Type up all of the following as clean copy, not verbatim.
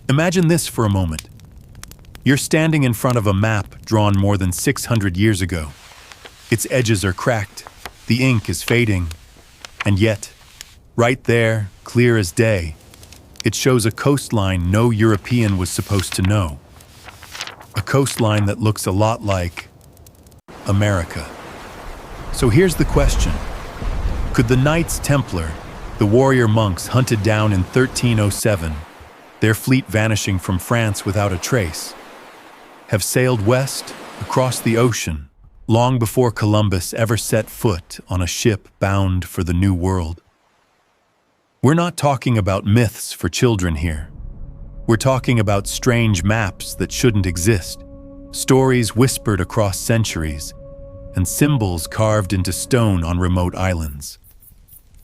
Imagine this for a moment. You're standing in front of a map drawn more than 600 years ago. Its edges are cracked, the ink is fading, and yet, right there, clear as day, it shows a coastline no European was supposed to know. A coastline that looks a lot like America. So here's the question. Could the Knights Templar, the warrior monks hunted down in 1307, their fleet vanishing from France without a trace, have sailed west across the ocean long before Columbus ever set foot on a ship bound for the New World? We're not talking about myths for children here. We're talking about strange maps that shouldn't exist, stories whispered across centuries, and symbols carved into stone on remote islands.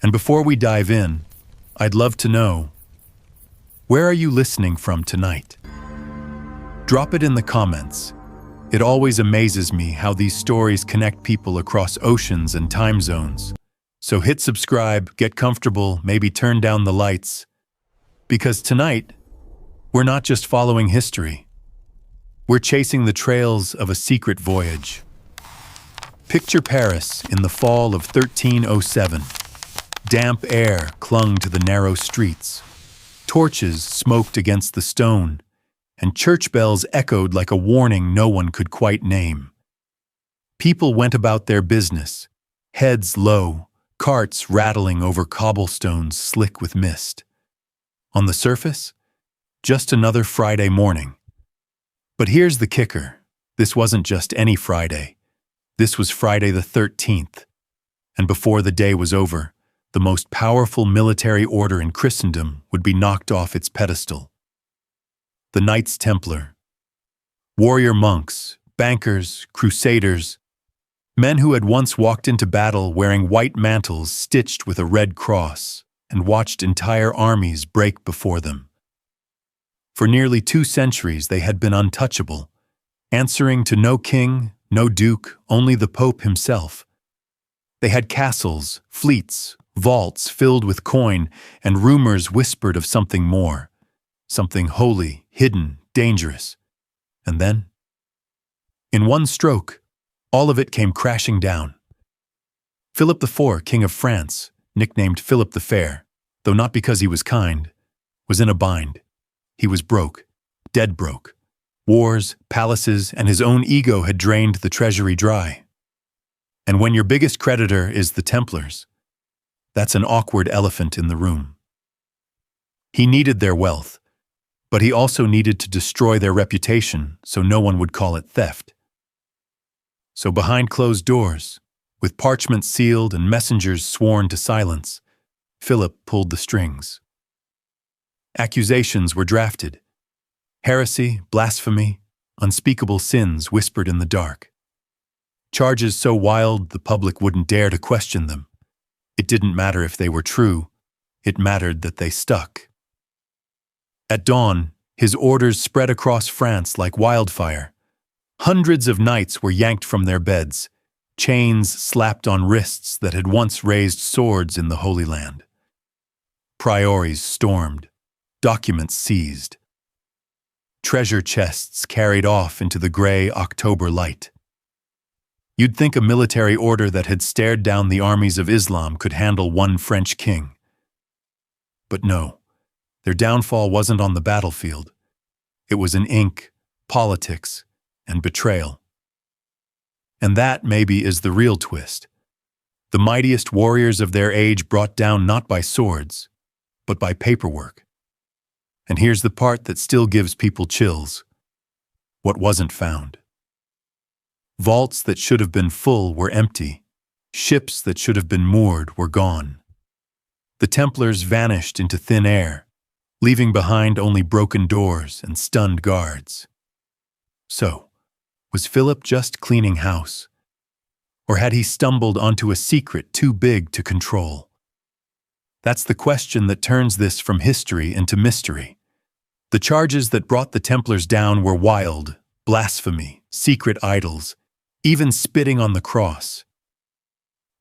And before we dive in, I'd love to know, where are you listening from tonight? Drop it in the comments. It always amazes me how these stories connect people across oceans and time zones. So hit subscribe, get comfortable, maybe turn down the lights. Because tonight, we're not just following history. We're chasing the trails of a secret voyage. Picture Paris in the fall of 1307. Damp air clung to the narrow streets. Torches smoked against the stone, and church bells echoed like a warning no one could quite name. People went about their business, heads low, carts rattling over cobblestones slick with mist. On the surface, just another Friday morning. But here's the kicker. This wasn't just any Friday. This was Friday the 13th. And before the day was over, the most powerful military order in Christendom would be knocked off its pedestal. The Knights Templar. Warrior monks, bankers, crusaders, men who had once walked into battle wearing white mantles stitched with a red cross and watched entire armies break before them. For nearly 2 centuries they had been untouchable, answering to no king, no duke, only the Pope himself. They had castles, fleets, vaults filled with coin, and rumors whispered of something more, something holy, hidden, dangerous. And then, in one stroke, all of it came crashing down. Philip IV, King of France, nicknamed Philip the Fair, though not because he was kind, was in a bind. He was broke, dead broke. Wars, palaces, and his own ego had drained the treasury dry. And when your biggest creditor is the Templars, that's an awkward elephant in the room. He needed their wealth, but he also needed to destroy their reputation so no one would call it theft. So behind closed doors, with parchments sealed and messengers sworn to silence, Philip pulled the strings. Accusations were drafted. Heresy, blasphemy, unspeakable sins whispered in the dark. Charges so wild the public wouldn't dare to question them. It didn't matter if they were true, it mattered that they stuck. At dawn, his orders spread across France like wildfire. Hundreds of knights were yanked from their beds, chains slapped on wrists that had once raised swords in the Holy Land. Priories stormed, documents seized. Treasure chests carried off into the gray October light. You'd think a military order that had stared down the armies of Islam could handle one French king. But no, their downfall wasn't on the battlefield. It was in ink, politics, and betrayal. And that, maybe, is the real twist. The mightiest warriors of their age brought down not by swords, but by paperwork. And here's the part that still gives people chills. What wasn't found. Vaults that should have been full were empty. Ships that should have been moored were gone. The Templars vanished into thin air, leaving behind only broken doors and stunned guards. So, was Philip just cleaning house? Or had he stumbled onto a secret too big to control? That's the question that turns this from history into mystery. The charges that brought the Templars down were wild, blasphemy, secret idols, even spitting on the cross.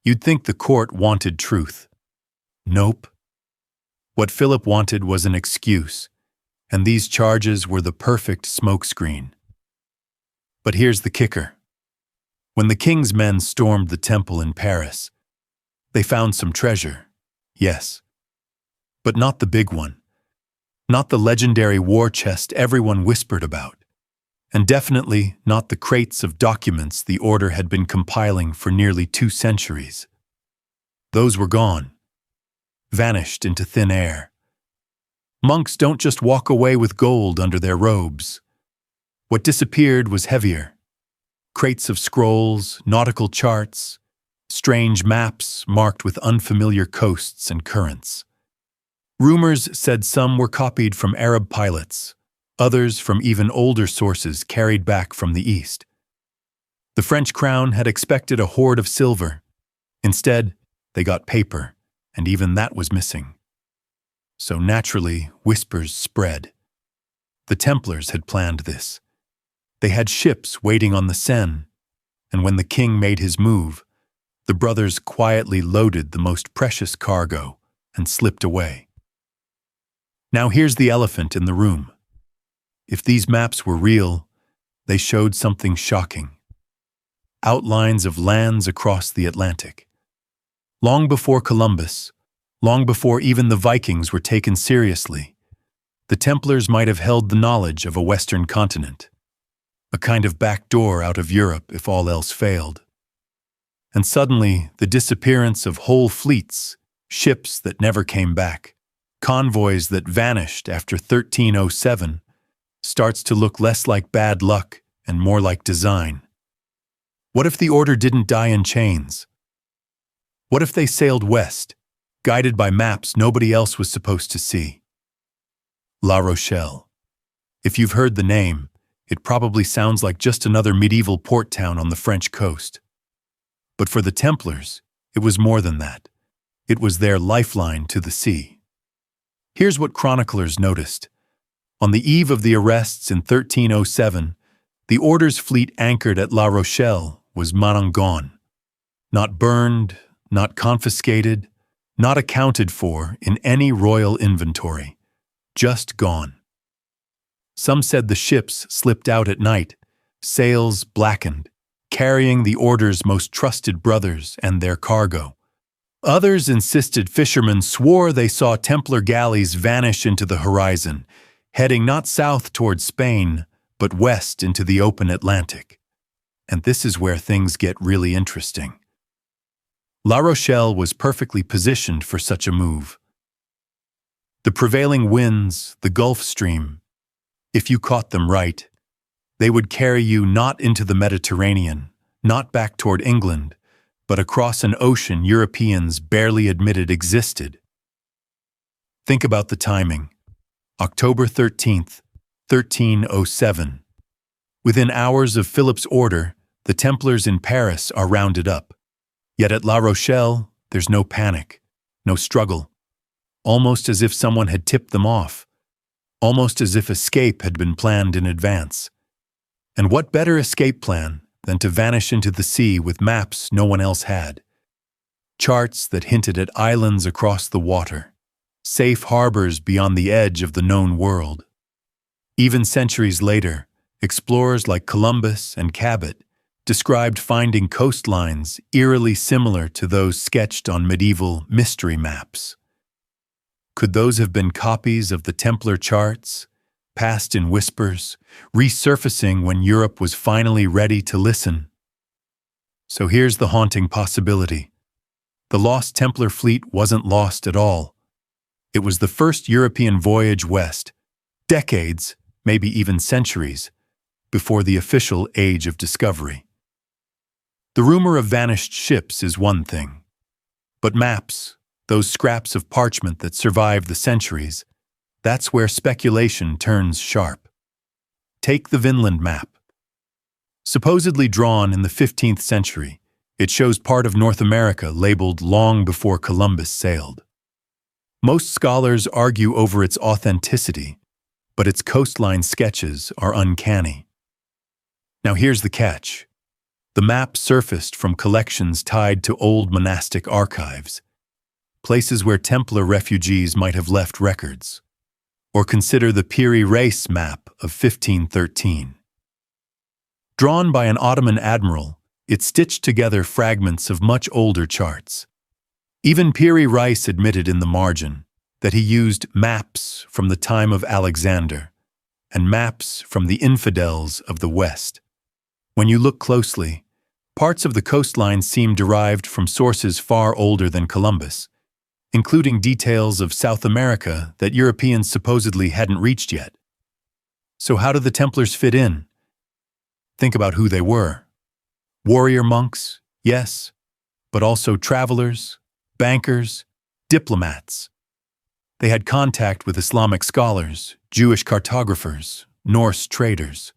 You'd think the court wanted truth. Nope. What Philip wanted was an excuse and these charges were the perfect smokescreen. But here's the kicker. When the king's men stormed the temple in Paris, they found some treasure, yes, but not the big one, not the legendary war chest everyone whispered about, and definitely not the crates of documents the order had been compiling for nearly 2 centuries. Those were gone, vanished into thin air. Monks don't just walk away with gold under their robes. What disappeared was heavier. Crates of scrolls, nautical charts, strange maps marked with unfamiliar coasts and currents. Rumors said some were copied from Arab pilots, others from even older sources carried back from the East. The French crown had expected a hoard of silver. Instead, they got paper, and even that was missing. So naturally, whispers spread. The Templars had planned this. They had ships waiting on the Seine, and when the king made his move, the brothers quietly loaded the most precious cargo and slipped away. Now here's the elephant in the room. If these maps were real, they showed something shocking. Outlines of lands across the Atlantic. Long before Columbus, long before even the Vikings were taken seriously, the Templars might have held the knowledge of a Western continent, a kind of back door out of Europe if all else failed. And suddenly, the disappearance of whole fleets, ships that never came back, convoys that vanished after 1307, starts to look less like bad luck and more like design. What if the order didn't die in chains? What if they sailed west, guided by maps nobody else was supposed to see? La Rochelle. If you've heard the name, it probably sounds like just another medieval port town on the French coast. But for the Templars, it was more than that. It was their lifeline to the sea. Here's what chroniclers noticed. On the eve of the arrests in 1307, the order's fleet anchored at La Rochelle was gone. Not burned, not confiscated, not accounted for in any royal inventory. Just gone. Some said the ships slipped out at night, sails blackened, carrying the order's most trusted brothers and their cargo. Others insisted fishermen swore they saw Templar galleys vanish into the horizon, heading not south toward Spain, but west into the open Atlantic. And this is where things get really interesting. La Rochelle was perfectly positioned for such a move. The prevailing winds, the Gulf Stream, if you caught them right, they would carry you not into the Mediterranean, not back toward England, but across an ocean Europeans barely admitted existed. Think about the timing. October 13th, 1307. Within hours of Philip's order, the Templars in Paris are rounded up. Yet at La Rochelle, there's no panic, no struggle. Almost as if someone had tipped them off. Almost as if escape had been planned in advance. And what better escape plan than to vanish into the sea with maps no one else had? Charts that hinted at islands across the water, safe harbors beyond the edge of the known world. Even centuries later, explorers like Columbus and Cabot described finding coastlines eerily similar to those sketched on medieval mystery maps. Could those have been copies of the Templar charts, passed in whispers, resurfacing when Europe was finally ready to listen? So here's the haunting possibility. The lost Templar fleet wasn't lost at all. It was the first European voyage west, decades, maybe even centuries, before the official age of discovery. The rumor of vanished ships is one thing, but maps, those scraps of parchment that survived the centuries, that's where speculation turns sharp. Take the Vinland map. Supposedly drawn in the 15th century, it shows part of North America labeled long before Columbus sailed. Most scholars argue over its authenticity, but its coastline sketches are uncanny. Now here's the catch. The map surfaced from collections tied to old monastic archives, places where Templar refugees might have left records. Or consider the Piri-Reis map of 1513. Drawn by an Ottoman admiral, it stitched together fragments of much older charts. Even Piri-Reis admitted in the margin that he used maps from the time of Alexander and maps from the infidels of the West. When you look closely, parts of the coastline seem derived from sources far older than Columbus, including details of South America that Europeans supposedly hadn't reached yet. So how do the Templars fit in? Think about who they were. Warrior monks, yes, but also travelers, bankers, diplomats. They had contact with Islamic scholars, Jewish cartographers, Norse traders.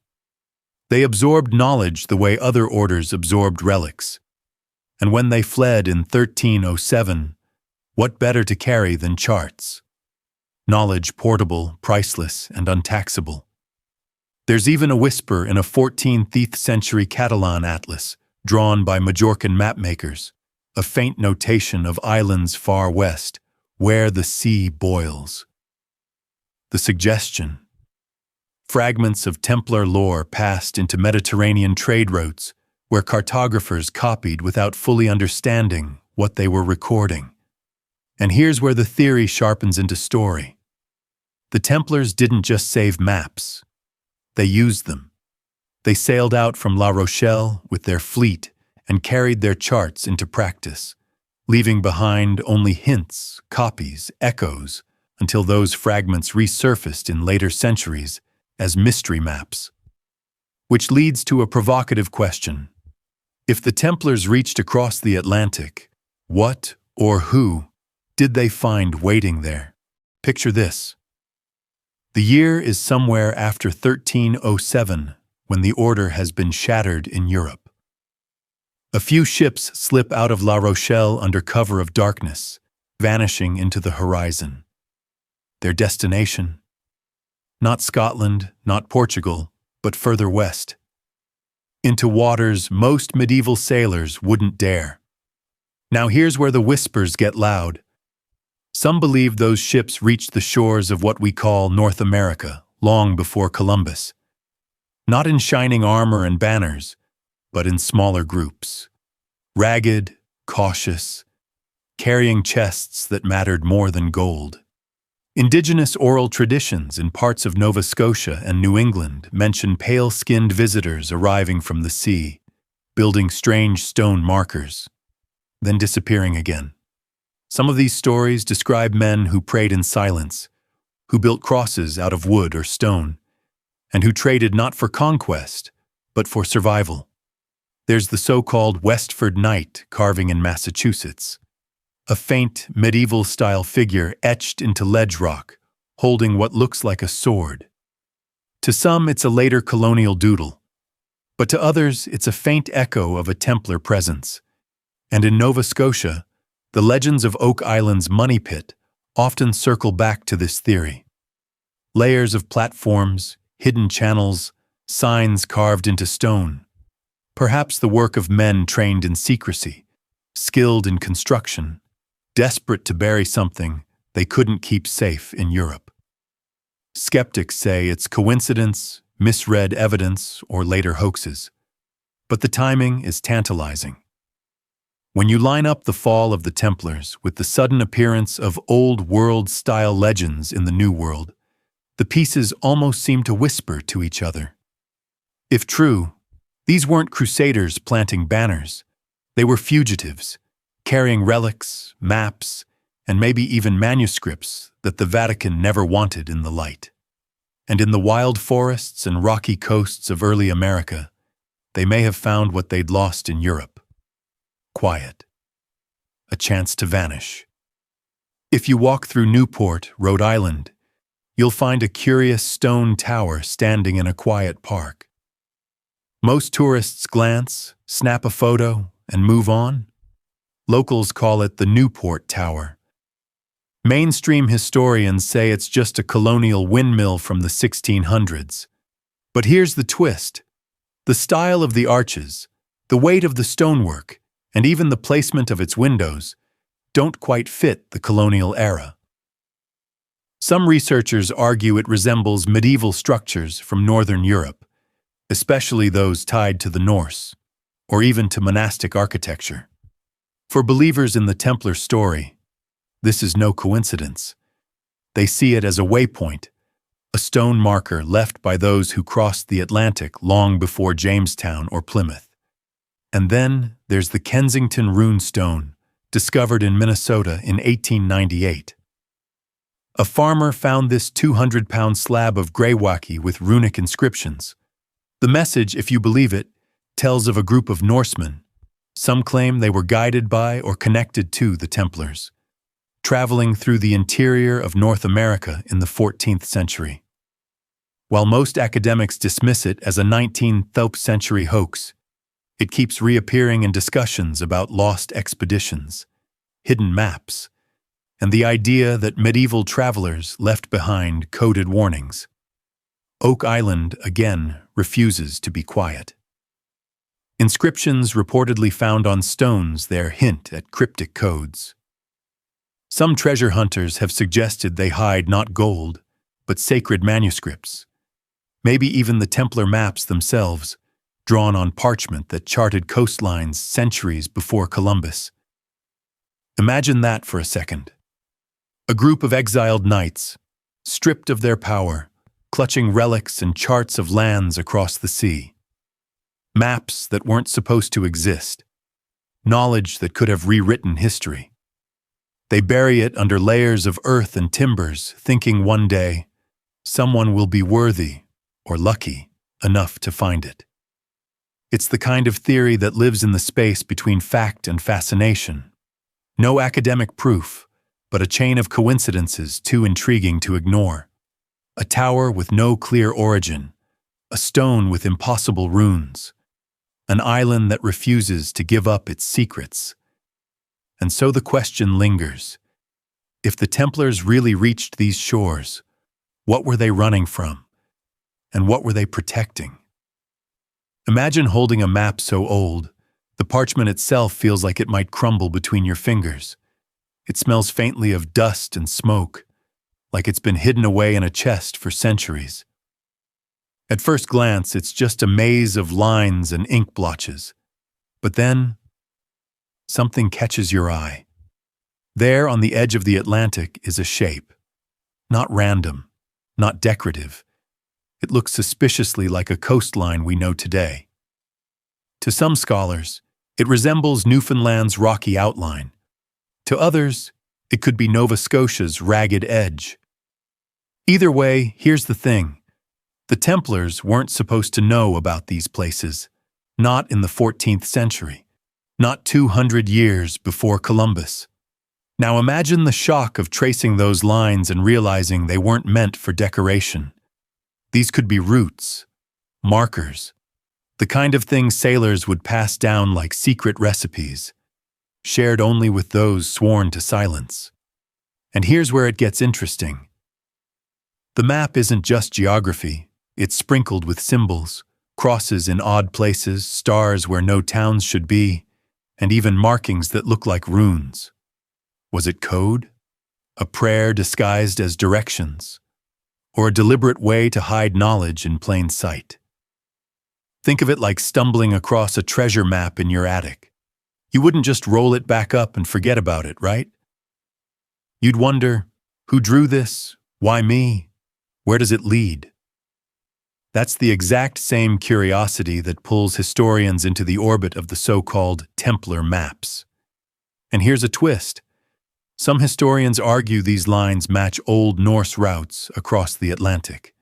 They absorbed knowledge the way other orders absorbed relics. And when they fled in 1307, what better to carry than charts? Knowledge portable, priceless, and untaxable. There's even a whisper in a 14th century Catalan atlas, drawn by Majorcan mapmakers, a faint notation of islands far west, where the sea boils. The suggestion. Fragments of Templar lore passed into Mediterranean trade routes, where cartographers copied without fully understanding what they were recording. And here's where the theory sharpens into story. The Templars didn't just save maps. They used them. They sailed out from La Rochelle with their fleet and carried their charts into practice, leaving behind only hints, copies, echoes, until those fragments resurfaced in later centuries as mystery maps. Which leads to a provocative question. If the Templars reached across the Atlantic, what or who did they find waiting there? Picture this. The year is somewhere after 1307, when the order has been shattered in Europe. A few ships slip out of La Rochelle under cover of darkness, vanishing into the horizon. Their destination? Not Scotland, not Portugal, but further west. Into waters most medieval sailors wouldn't dare. Now here's where the whispers get loud. Some believe those ships reached the shores of what we call North America long before Columbus. Not in shining armor and banners, but in smaller groups. Ragged, cautious, carrying chests that mattered more than gold. Indigenous oral traditions in parts of Nova Scotia and New England mention pale-skinned visitors arriving from the sea, building strange stone markers, then disappearing again. Some of these stories describe men who prayed in silence, who built crosses out of wood or stone, and who traded not for conquest, but for survival. There's the so-called Westford Knight carving in Massachusetts, a faint, medieval-style figure etched into ledge rock, holding what looks like a sword. To some, it's a later colonial doodle, but to others, it's a faint echo of a Templar presence. And in Nova Scotia, the legends of Oak Island's money pit often circle back to this theory. Layers of platforms, hidden channels, signs carved into stone. Perhaps the work of men trained in secrecy, skilled in construction, desperate to bury something they couldn't keep safe in Europe. Skeptics say it's coincidence, misread evidence, or later hoaxes. But the timing is tantalizing. When you line up the fall of the Templars with the sudden appearance of Old World-style legends in the New World, the pieces almost seem to whisper to each other. If true, these weren't crusaders planting banners. They were fugitives, carrying relics, maps, and maybe even manuscripts that the Vatican never wanted in the light. And in the wild forests and rocky coasts of early America, they may have found what they'd lost in Europe. Quiet. A chance to vanish. If you walk through Newport, Rhode Island, you'll find a curious stone tower standing in a quiet park. Most tourists glance, snap a photo, and move on. Locals call it the Newport Tower. Mainstream historians say it's just a colonial windmill from the 1600s. But here's the twist. The style of the arches, the weight of the stonework, and even the placement of its windows don't quite fit the colonial era. Some researchers argue it resembles medieval structures from Northern Europe, especially those tied to the Norse, or even to monastic architecture. For believers in the Templar story, this is no coincidence. They see it as a waypoint, a stone marker left by those who crossed the Atlantic long before Jamestown or Plymouth. And then there's the Kensington Rune Stone, discovered in Minnesota in 1898. A farmer found this 200-pound slab of greywacke with runic inscriptions. The message, if you believe it, tells of a group of Norsemen. Some claim they were guided by or connected to the Templars, traveling through the interior of North America in the 14th century. While most academics dismiss it as a 19th century hoax, it keeps reappearing in discussions about lost expeditions, hidden maps, and the idea that medieval travelers left behind coded warnings. Oak Island, again, refuses to be quiet. Inscriptions reportedly found on stones there hint at cryptic codes. Some treasure hunters have suggested they hide not gold, but sacred manuscripts, maybe even the Templar maps themselves, drawn on parchment that charted coastlines centuries before Columbus. Imagine that for a second. A group of exiled knights, stripped of their power, clutching relics and charts of lands across the sea. Maps that weren't supposed to exist. Knowledge that could have rewritten history. They bury it under layers of earth and timbers, thinking one day, someone will be worthy, or lucky, enough to find it. It's the kind of theory that lives in the space between fact and fascination. No academic proof, but a chain of coincidences too intriguing to ignore. A tower with no clear origin, a stone with impossible runes, an island that refuses to give up its secrets. And so the question lingers. If the Templars really reached these shores, what were they running from? And what were they protecting? Imagine holding a map so old, the parchment itself feels like it might crumble between your fingers. It smells faintly of dust and smoke, like it's been hidden away in a chest for centuries. At first glance, it's just a maze of lines and ink blotches. But then, something catches your eye. There on the edge of the Atlantic is a shape. Not random, not decorative. It looks suspiciously like a coastline we know today. To some scholars, it resembles Newfoundland's rocky outline. To others, it could be Nova Scotia's ragged edge. Either way, here's the thing. The Templars weren't supposed to know about these places, not in the 14th century, not 200 years before Columbus. Now imagine the shock of tracing those lines and realizing they weren't meant for decoration. These could be routes, markers, the kind of things sailors would pass down like secret recipes, shared only with those sworn to silence. And here's where it gets interesting. The map isn't just geography, it's sprinkled with symbols, crosses in odd places, stars where no towns should be, and even markings that look like runes. Was it code? A prayer disguised as directions? Or a deliberate way to hide knowledge in plain sight? Think of it like stumbling across a treasure map in your attic. You wouldn't just roll it back up and forget about it, right? You'd wonder, who drew this? Why me? Where does it lead? That's the exact same curiosity that pulls historians into the orbit of the so-called Templar maps. And here's a twist. Some historians argue these lines match Old Norse routes across the Atlantic.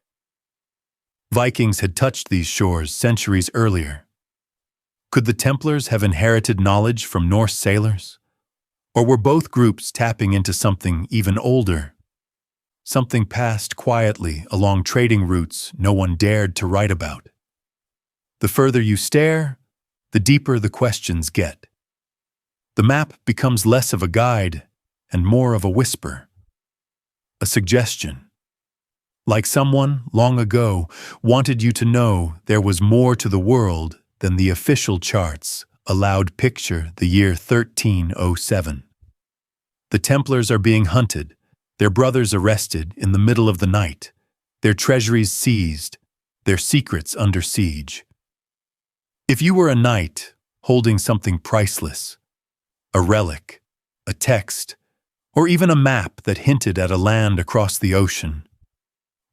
Vikings had touched these shores centuries earlier. Could the Templars have inherited knowledge from Norse sailors? Or were both groups tapping into something even older? Something passed quietly along trading routes no one dared to write about. The further you stare, the deeper the questions get. The map becomes less of a guide and more of a whisper, a suggestion. Like someone, long ago, wanted you to know there was more to the world than the official charts allowed picture the year 1307. The Templars are being hunted, their brothers arrested in the middle of the night, their treasuries seized, their secrets under siege. If you were a knight holding something priceless, a relic, a text, or even a map that hinted at a land across the ocean,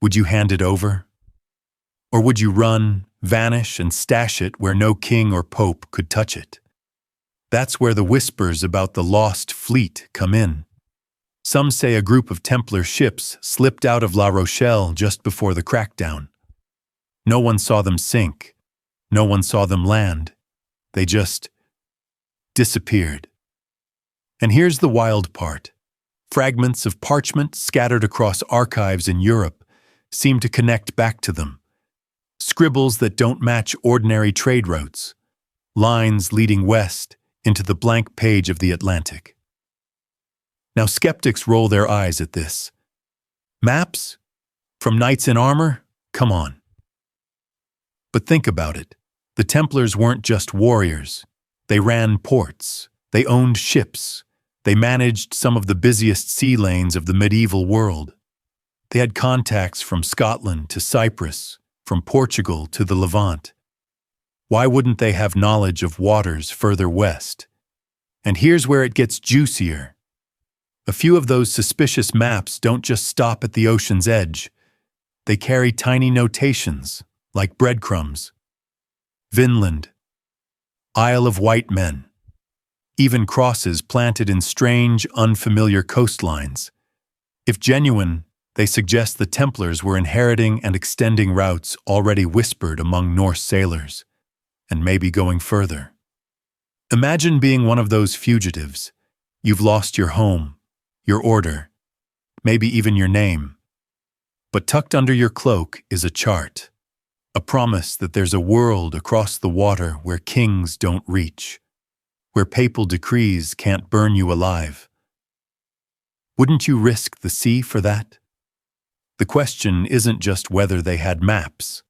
would you hand it over? Or would you run, vanish, and stash it where no king or pope could touch it? That's where the whispers about the lost fleet come in. Some say a group of Templar ships slipped out of La Rochelle just before the crackdown. No one saw them sink. No one saw them land. They just disappeared. And here's the wild part. Fragments of parchment scattered across archives in Europe seem to connect back to them. Scribbles that don't match ordinary trade routes. Lines leading west into the blank page of the Atlantic. Now skeptics roll their eyes at this. Maps? From knights in armor? Come on. But think about it. The Templars weren't just warriors. They ran ports. They owned ships. They managed some of the busiest sea lanes of the medieval world. They had contacts from Scotland to Cyprus, from Portugal to the Levant. Why wouldn't they have knowledge of waters further west? And here's where it gets juicier. A few of those suspicious maps don't just stop at the ocean's edge. They carry tiny notations, like breadcrumbs. Vinland, Isle of White Men, even crosses planted in strange, unfamiliar coastlines. If genuine, they suggest the Templars were inheriting and extending routes already whispered among Norse sailors, and maybe going further. Imagine being one of those fugitives. You've lost your home, your order, maybe even your name. But tucked under your cloak is a chart, a promise that there's a world across the water where kings don't reach, where papal decrees can't burn you alive. Wouldn't you risk the sea for that? The question isn't just whether they had maps.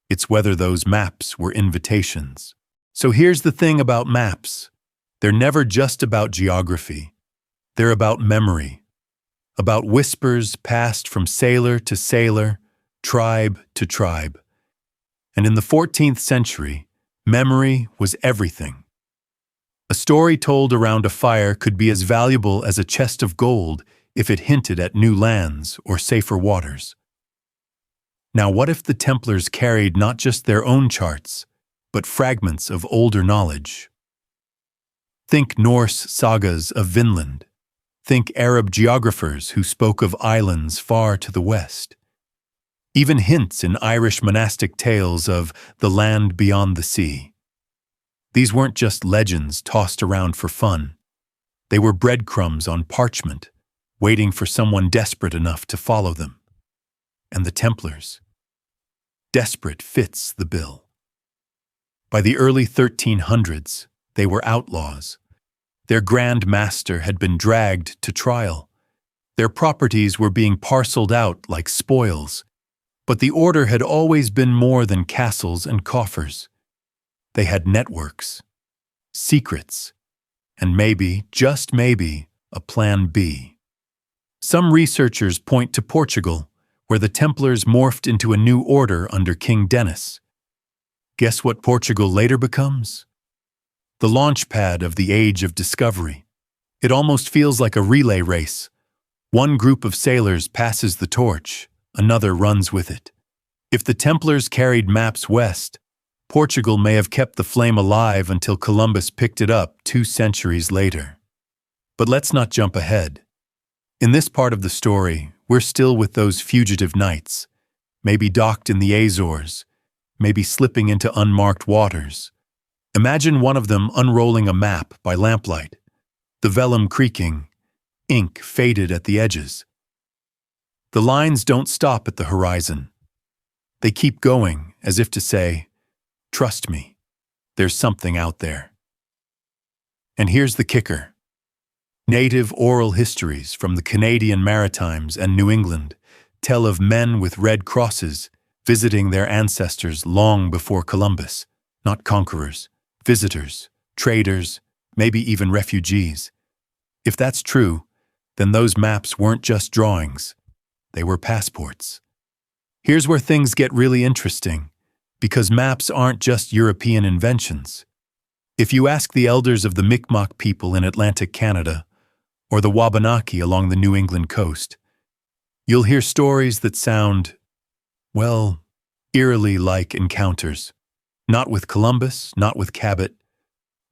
It's whether those maps were invitations. So here's the thing about maps. They're never just about geography. They're about memory, about whispers passed from sailor to sailor, tribe to tribe. And in the 14th century, memory was everything. A story told around a fire could be as valuable as a chest of gold if it hinted at new lands or safer waters. Now, what if the Templars carried not just their own charts, but fragments of older knowledge? Think Norse sagas of Vinland. Think Arab geographers who spoke of islands far to the west. Even hints in Irish monastic tales of the land beyond the sea. These weren't just legends tossed around for fun. They were breadcrumbs on parchment, waiting for someone desperate enough to follow them. And the Templars. Desperate fits the bill. By the early 1300s, they were outlaws. Their Grand Master had been dragged to trial. Their properties were being parceled out like spoils. But the order had always been more than castles and coffers. They had networks, secrets, and maybe, just maybe, a plan B. Some researchers point to Portugal, where the Templars morphed into a new order under King Denis. Guess what Portugal later becomes? The launch pad of the Age of Discovery. It almost feels like a relay race. One group of sailors passes the torch, another runs with it. If the Templars carried maps west, Portugal may have kept the flame alive until Columbus picked it up 2 centuries later. But let's not jump ahead. In this part of the story, we're still with those fugitive knights, maybe docked in the Azores, maybe slipping into unmarked waters. Imagine one of them unrolling a map by lamplight, the vellum creaking, ink faded at the edges. The lines don't stop at the horizon. They keep going, as if to say, "Trust me, there's something out there." And here's the kicker. Native oral histories from the Canadian Maritimes and New England tell of men with red crosses visiting their ancestors long before Columbus, not conquerors, visitors, traders, maybe even refugees. If that's true, then those maps weren't just drawings, they were passports. Here's where things get really interesting, because maps aren't just European inventions. If you ask the elders of the Mi'kmaq people in Atlantic Canada, or the Wabanaki along the New England coast, you'll hear stories that sound, well, eerily like encounters. Not with Columbus, not with Cabot,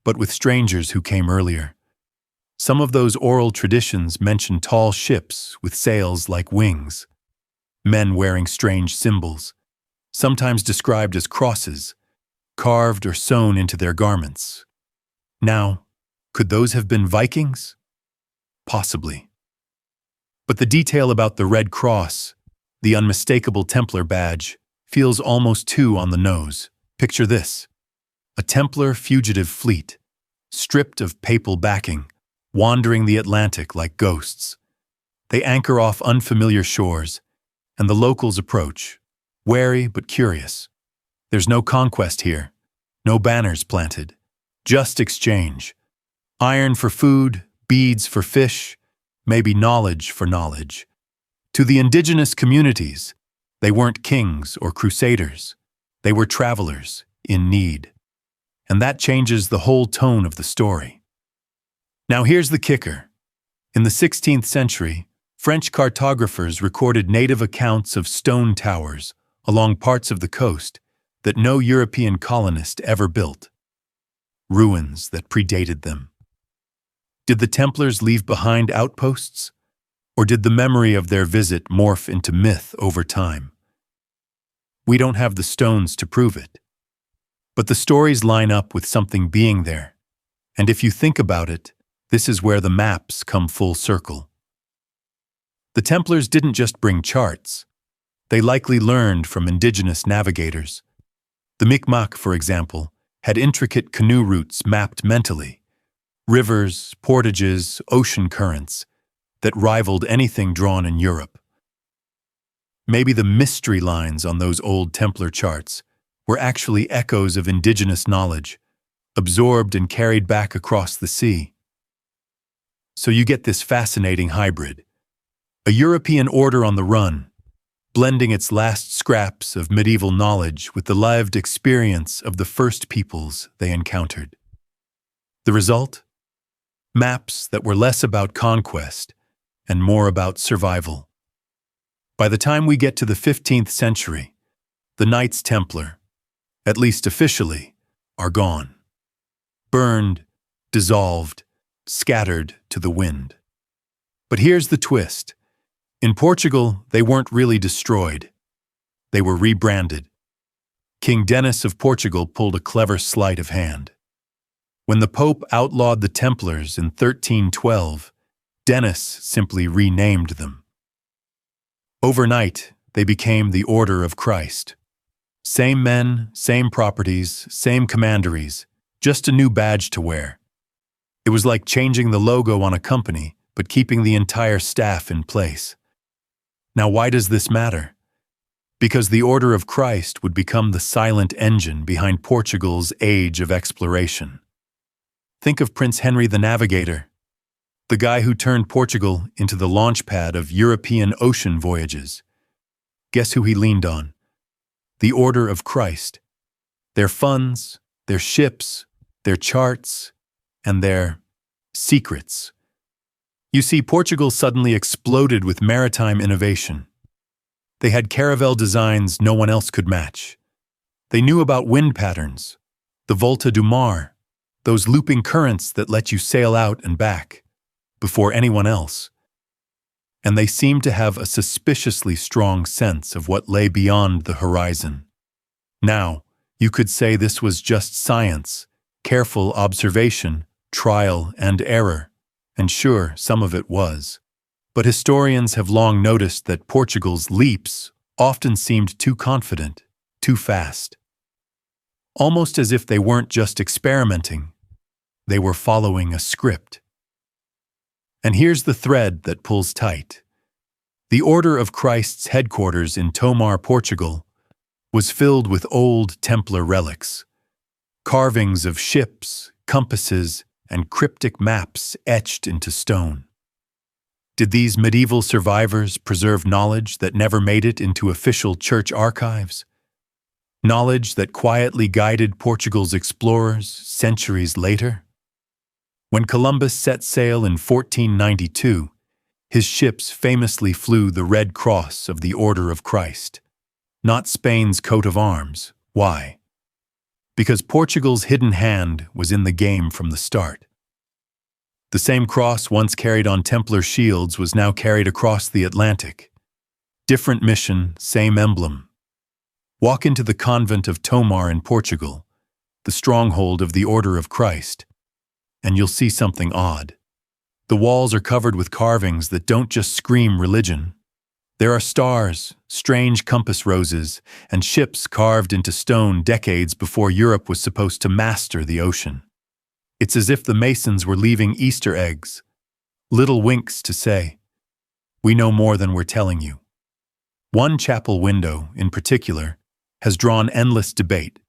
but with strangers who came earlier. Some of those oral traditions mention tall ships with sails like wings, men wearing strange symbols, sometimes described as crosses, carved or sewn into their garments. Now, could those have been Vikings? Possibly. But the detail about the Red Cross, the unmistakable Templar badge, feels almost too on the nose. Picture this: a Templar fugitive fleet, stripped of papal backing, wandering the Atlantic like ghosts. They anchor off unfamiliar shores, and the locals approach, wary but curious. There's no conquest here, no banners planted, just exchange. Iron for food, beads for fish, maybe knowledge for knowledge. To the indigenous communities, they weren't kings or crusaders. They were travelers in need. And that changes the whole tone of the story. Now here's the kicker. In the 16th century, French cartographers recorded native accounts of stone towers along parts of the coast that no European colonist ever built. Ruins that predated them. Did the Templars leave behind outposts? Or did the memory of their visit morph into myth over time? We don't have the stones to prove it. But the stories line up with something being there. And if you think about it, this is where the maps come full circle. The Templars didn't just bring charts. They likely learned from indigenous navigators. The Mi'kmaq, for example, had intricate canoe routes mapped mentally. Rivers, portages, ocean currents that rivaled anything drawn in Europe. Maybe the mystery lines on those old Templar charts were actually echoes of indigenous knowledge, absorbed and carried back across the sea. So you get this fascinating hybrid. A European order on the run, blending its last scraps of medieval knowledge with the lived experience of the first peoples they encountered. The result? Maps that were less about conquest and more about survival. By the time we get to the 15th century, the Knights Templar, at least officially, are gone. Burned, dissolved, scattered to the wind. But here's the twist. In Portugal, they weren't really destroyed. They were rebranded. King Denis of Portugal pulled a clever sleight of hand. When the Pope outlawed the Templars in 1312, Denis simply renamed them. Overnight, they became the Order of Christ. Same men, same properties, same commanderies, just a new badge to wear. It was like changing the logo on a company, but keeping the entire staff in place. Now, why does this matter? Because the Order of Christ would become the silent engine behind Portugal's age of exploration. Think of Prince Henry the Navigator, the guy who turned Portugal into the launchpad of European ocean voyages. Guess who he leaned on? The Order of Christ. Their funds, their ships, their charts, and their secrets. You see, Portugal suddenly exploded with maritime innovation. They had caravel designs no one else could match. They knew about wind patterns, the Volta do Mar, those looping currents that let you sail out and back, before anyone else. And they seemed to have a suspiciously strong sense of what lay beyond the horizon. Now, you could say this was just science, careful observation, trial and error. And sure, some of it was. But historians have long noticed that Portugal's leaps often seemed too confident, too fast. Almost as if they weren't just experimenting, they were following a script. And here's the thread that pulls tight. The Order of Christ's headquarters in Tomar, Portugal, was filled with old Templar relics, carvings of ships, compasses, and cryptic maps etched into stone. Did these medieval survivors preserve knowledge that never made it into official church archives? Knowledge that quietly guided Portugal's explorers centuries later? When Columbus set sail in 1492, his ships famously flew the Red Cross of the Order of Christ, not Spain's coat of arms. Why? Because Portugal's hidden hand was in the game from the start. The same cross once carried on Templar shields was now carried across the Atlantic. Different mission, same emblem. Walk into the convent of Tomar in Portugal, the stronghold of the Order of Christ, and you'll see something odd. The walls are covered with carvings that don't just scream religion. There are stars, strange compass roses, and ships carved into stone decades before Europe was supposed to master the ocean. It's as if the Masons were leaving Easter eggs, little winks to say, "We know more than we're telling you." One chapel window, in particular, has drawn endless debate.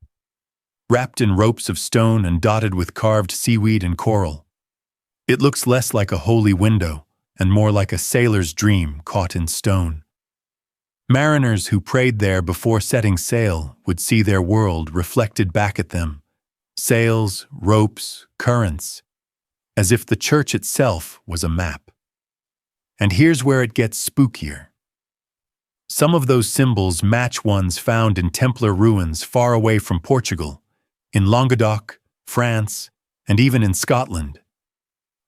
Wrapped in ropes of stone and dotted with carved seaweed and coral, it looks less like a holy window and more like a sailor's dream caught in stone. Mariners who prayed there before setting sail would see their world reflected back at them. Sails, ropes, currents, as if the church itself was a map. And here's where it gets spookier. Some of those symbols match ones found in Templar ruins far away from Portugal, in Languedoc, France, and even in Scotland.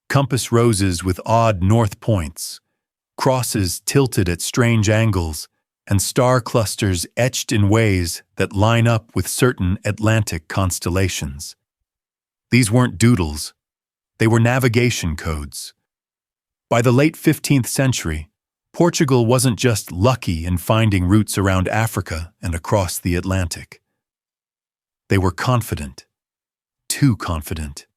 Compass roses with odd north points, crosses tilted at strange angles, and star clusters etched in ways that line up with certain Atlantic constellations. These weren't doodles, they were navigation codes. By the late 15th century, Portugal wasn't just lucky in finding routes around Africa and across the Atlantic. They were confident, too confident.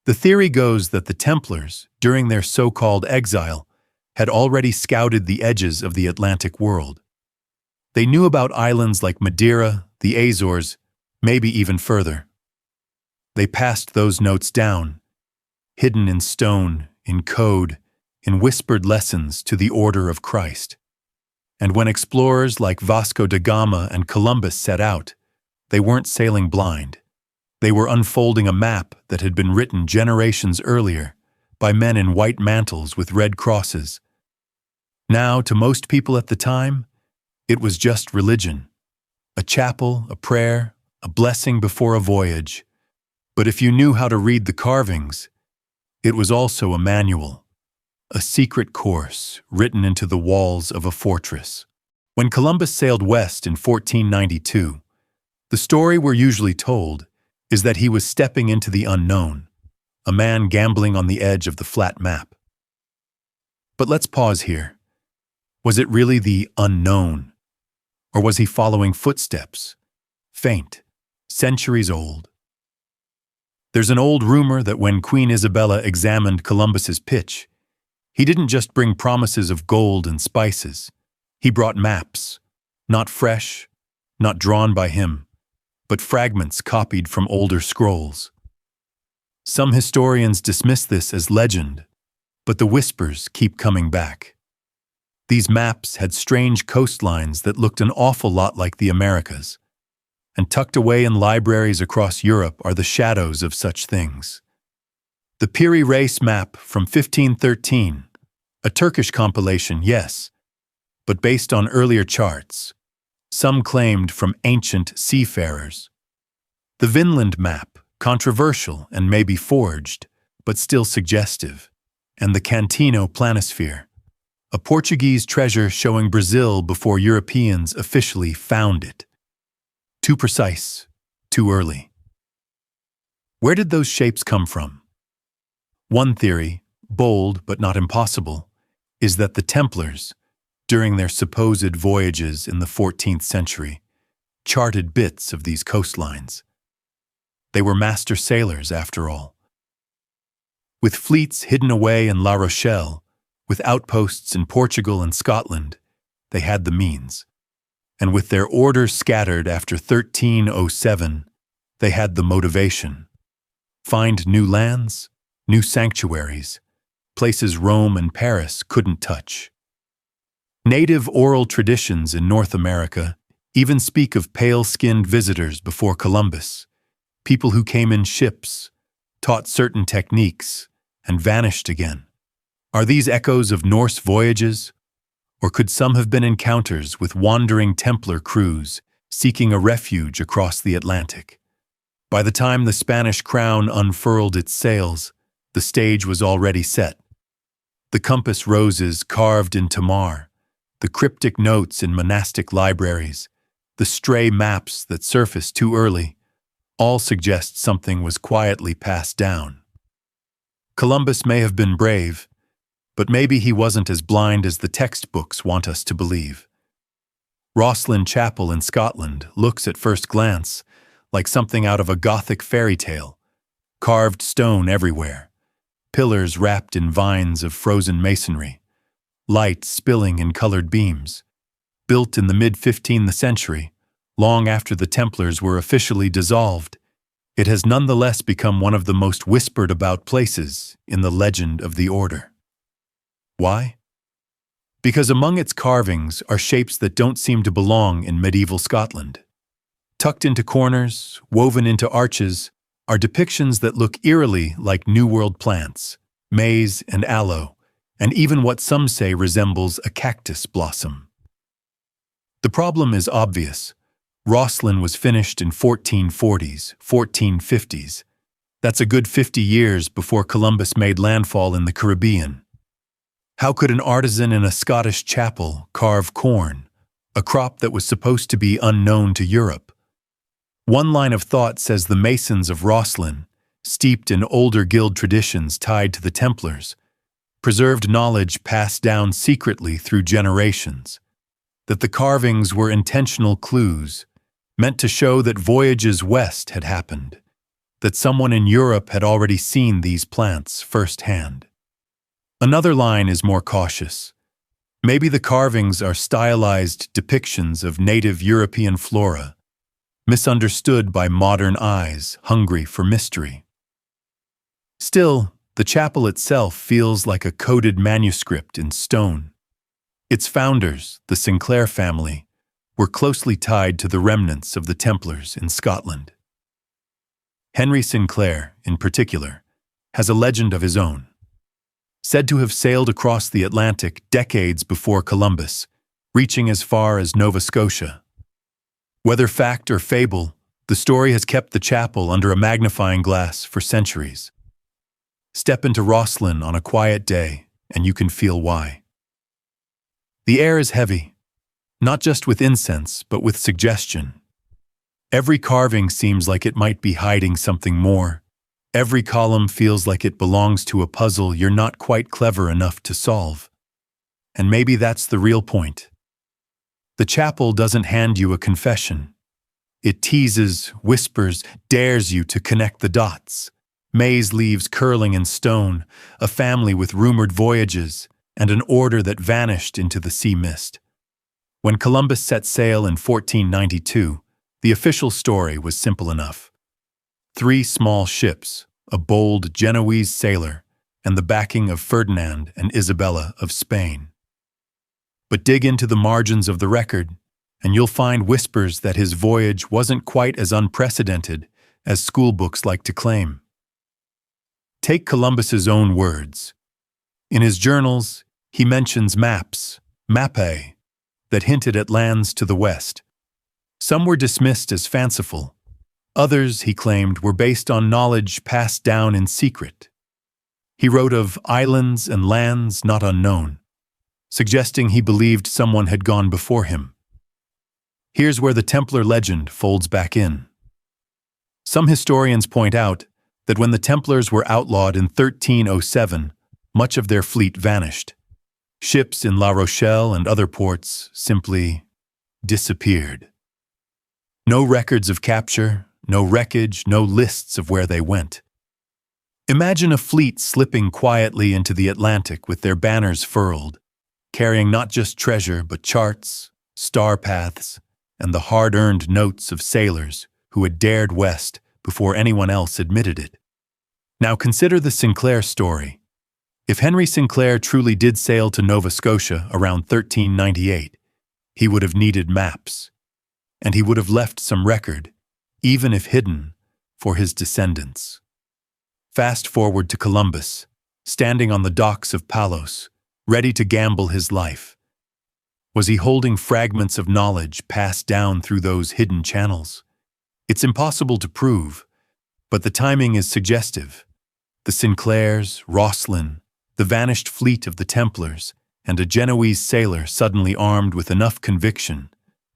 The theory goes that the Templars, during their so-called exile, had already scouted the edges of the Atlantic world. They knew about islands like Madeira, the Azores, maybe even further. They passed those notes down, hidden in stone, in code, in whispered lessons to the Order of Christ. And when explorers like Vasco da Gama and Columbus set out, they weren't sailing blind. They were unfolding a map that had been written generations earlier by men in white mantles with red crosses. Now, to most people at the time, it was just religion. A chapel, a prayer, a blessing before a voyage. But if you knew how to read the carvings, it was also a manual, a secret course written into the walls of a fortress. When Columbus sailed west in 1492, the story we're usually told is that he was stepping into the unknown, a man gambling on the edge of the flat map. But let's pause here. Was it really the unknown? Or was he following footsteps, faint, centuries old? There's an old rumor that when Queen Isabella examined Columbus's pitch, he didn't just bring promises of gold and spices. He brought maps, not fresh, not drawn by him, but fragments copied from older scrolls. Some historians dismiss this as legend, but the whispers keep coming back. These maps had strange coastlines that looked an awful lot like the Americas, and tucked away in libraries across Europe are the shadows of such things. The Piri Reis map from 1513, a Turkish compilation, yes, but based on earlier charts, some claimed from ancient seafarers. The Vinland map, controversial and maybe forged, but still suggestive, and the Cantino planisphere, a Portuguese treasure showing Brazil before Europeans officially found it. Too precise, too early. Where did those shapes come from? One theory, bold but not impossible, is that the Templars, during their supposed voyages in the 14th century, charted bits of these coastlines. They were master sailors, after all. With fleets hidden away in La Rochelle, with outposts in Portugal and Scotland, they had the means. And with their orders scattered after 1307, they had the motivation. Find new lands, new sanctuaries, places Rome and Paris couldn't touch. Native oral traditions in North America even speak of pale-skinned visitors before Columbus, people who came in ships, taught certain techniques, and vanished again. Are these echoes of Norse voyages? Or could some have been encounters with wandering Templar crews seeking a refuge across the Atlantic? By the time the Spanish crown unfurled its sails, the stage was already set. The compass roses carved in Tamar, the cryptic notes in monastic libraries, the stray maps that surfaced too early, all suggest something was quietly passed down. Columbus may have been brave, but maybe he wasn't as blind as the textbooks want us to believe. Rosslyn Chapel in Scotland looks at first glance like something out of a Gothic fairy tale, carved stone everywhere, pillars wrapped in vines of frozen masonry, light spilling in colored beams. Built in the mid-15th century, long after the Templars were officially dissolved, it has nonetheless become one of the most whispered about places in the legend of the order. Why? Because among its carvings are shapes that don't seem to belong in medieval Scotland. Tucked into corners, woven into arches, are depictions that look eerily like New World plants, maize and aloe, and even what some say resembles a cactus blossom. The problem is obvious. Rosslyn was finished in 1440s, 1450s. That's a good 50 years before Columbus made landfall in the Caribbean. How could an artisan in a Scottish chapel carve corn, a crop that was supposed to be unknown to Europe? One line of thought says the masons of Rosslyn, steeped in older guild traditions tied to the Templars, preserved knowledge passed down secretly through generations, that the carvings were intentional clues, meant to show that voyages west had happened, that someone in Europe had already seen these plants firsthand. Another line is more cautious. Maybe the carvings are stylized depictions of native European flora, misunderstood by modern eyes hungry for mystery. Still, the chapel itself feels like a coded manuscript in stone. Its founders, the Sinclair family, were closely tied to the remnants of the Templars in Scotland. Henry Sinclair, in particular, has a legend of his own. Said to have sailed across the Atlantic decades before Columbus, reaching as far as Nova Scotia. Whether fact or fable, the story has kept the chapel under a magnifying glass for centuries. Step into Rosslyn on a quiet day, and you can feel why. The air is heavy, not just with incense, but with suggestion. Every carving seems like it might be hiding something more. Every column feels like it belongs to a puzzle you're not quite clever enough to solve. And maybe that's the real point. The chapel doesn't hand you a confession. It teases, whispers, dares you to connect the dots. Maize leaves curling in stone, a family with rumored voyages, and an order that vanished into the sea mist. When Columbus set sail in 1492, the official story was simple enough. 3 small ships, a bold Genoese sailor, and the backing of Ferdinand and Isabella of Spain. But dig into the margins of the record, and you'll find whispers that his voyage wasn't quite as unprecedented as schoolbooks like to claim. Take Columbus's own words. In his journals, he mentions maps, mapae, that hinted at lands to the west. Some were dismissed as fanciful. Others, he claimed, were based on knowledge passed down in secret. He wrote of islands and lands not unknown, suggesting he believed someone had gone before him. Here's where the Templar legend folds back in. Some historians point out that when the Templars were outlawed in 1307, much of their fleet vanished. Ships in La Rochelle and other ports simply disappeared. No records of capture, no wreckage, no lists of where they went. Imagine a fleet slipping quietly into the Atlantic with their banners furled, carrying not just treasure but charts, star paths, and the hard-earned notes of sailors who had dared west before anyone else admitted it. Now consider the Sinclair story. If Henry Sinclair truly did sail to Nova Scotia around 1398, he would have needed maps, and he would have left some record, even if hidden, for his descendants. Fast forward to Columbus, standing on the docks of Palos, ready to gamble his life. Was he holding fragments of knowledge passed down through those hidden channels? It's impossible to prove, but the timing is suggestive. The Sinclairs, Rosslyn, the vanished fleet of the Templars, and a Genoese sailor suddenly armed with enough conviction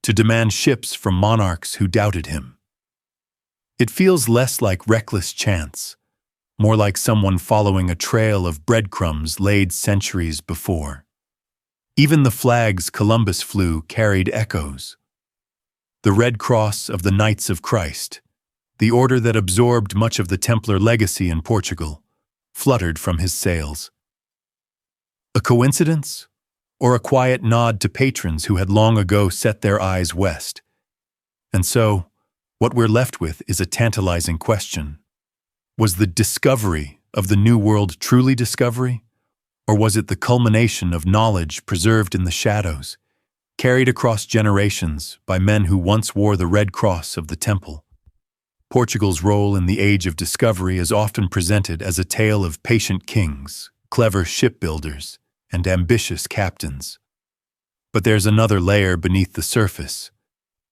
to demand ships from monarchs who doubted him. It feels less like reckless chance, more like someone following a trail of breadcrumbs laid centuries before. Even the flags Columbus flew carried echoes. The Red Cross of the Knights of Christ, the order that absorbed much of the Templar legacy in Portugal, fluttered from his sails. A coincidence? Or a quiet nod to patrons who had long ago set their eyes west? And so, what we're left with is a tantalizing question. Was the discovery of the New World truly discovery? Or was it the culmination of knowledge preserved in the shadows, carried across generations by men who once wore the Red Cross of the Temple? Portugal's role in the Age of Discovery is often presented as a tale of patient kings, clever shipbuilders, and ambitious captains. But there's another layer beneath the surface,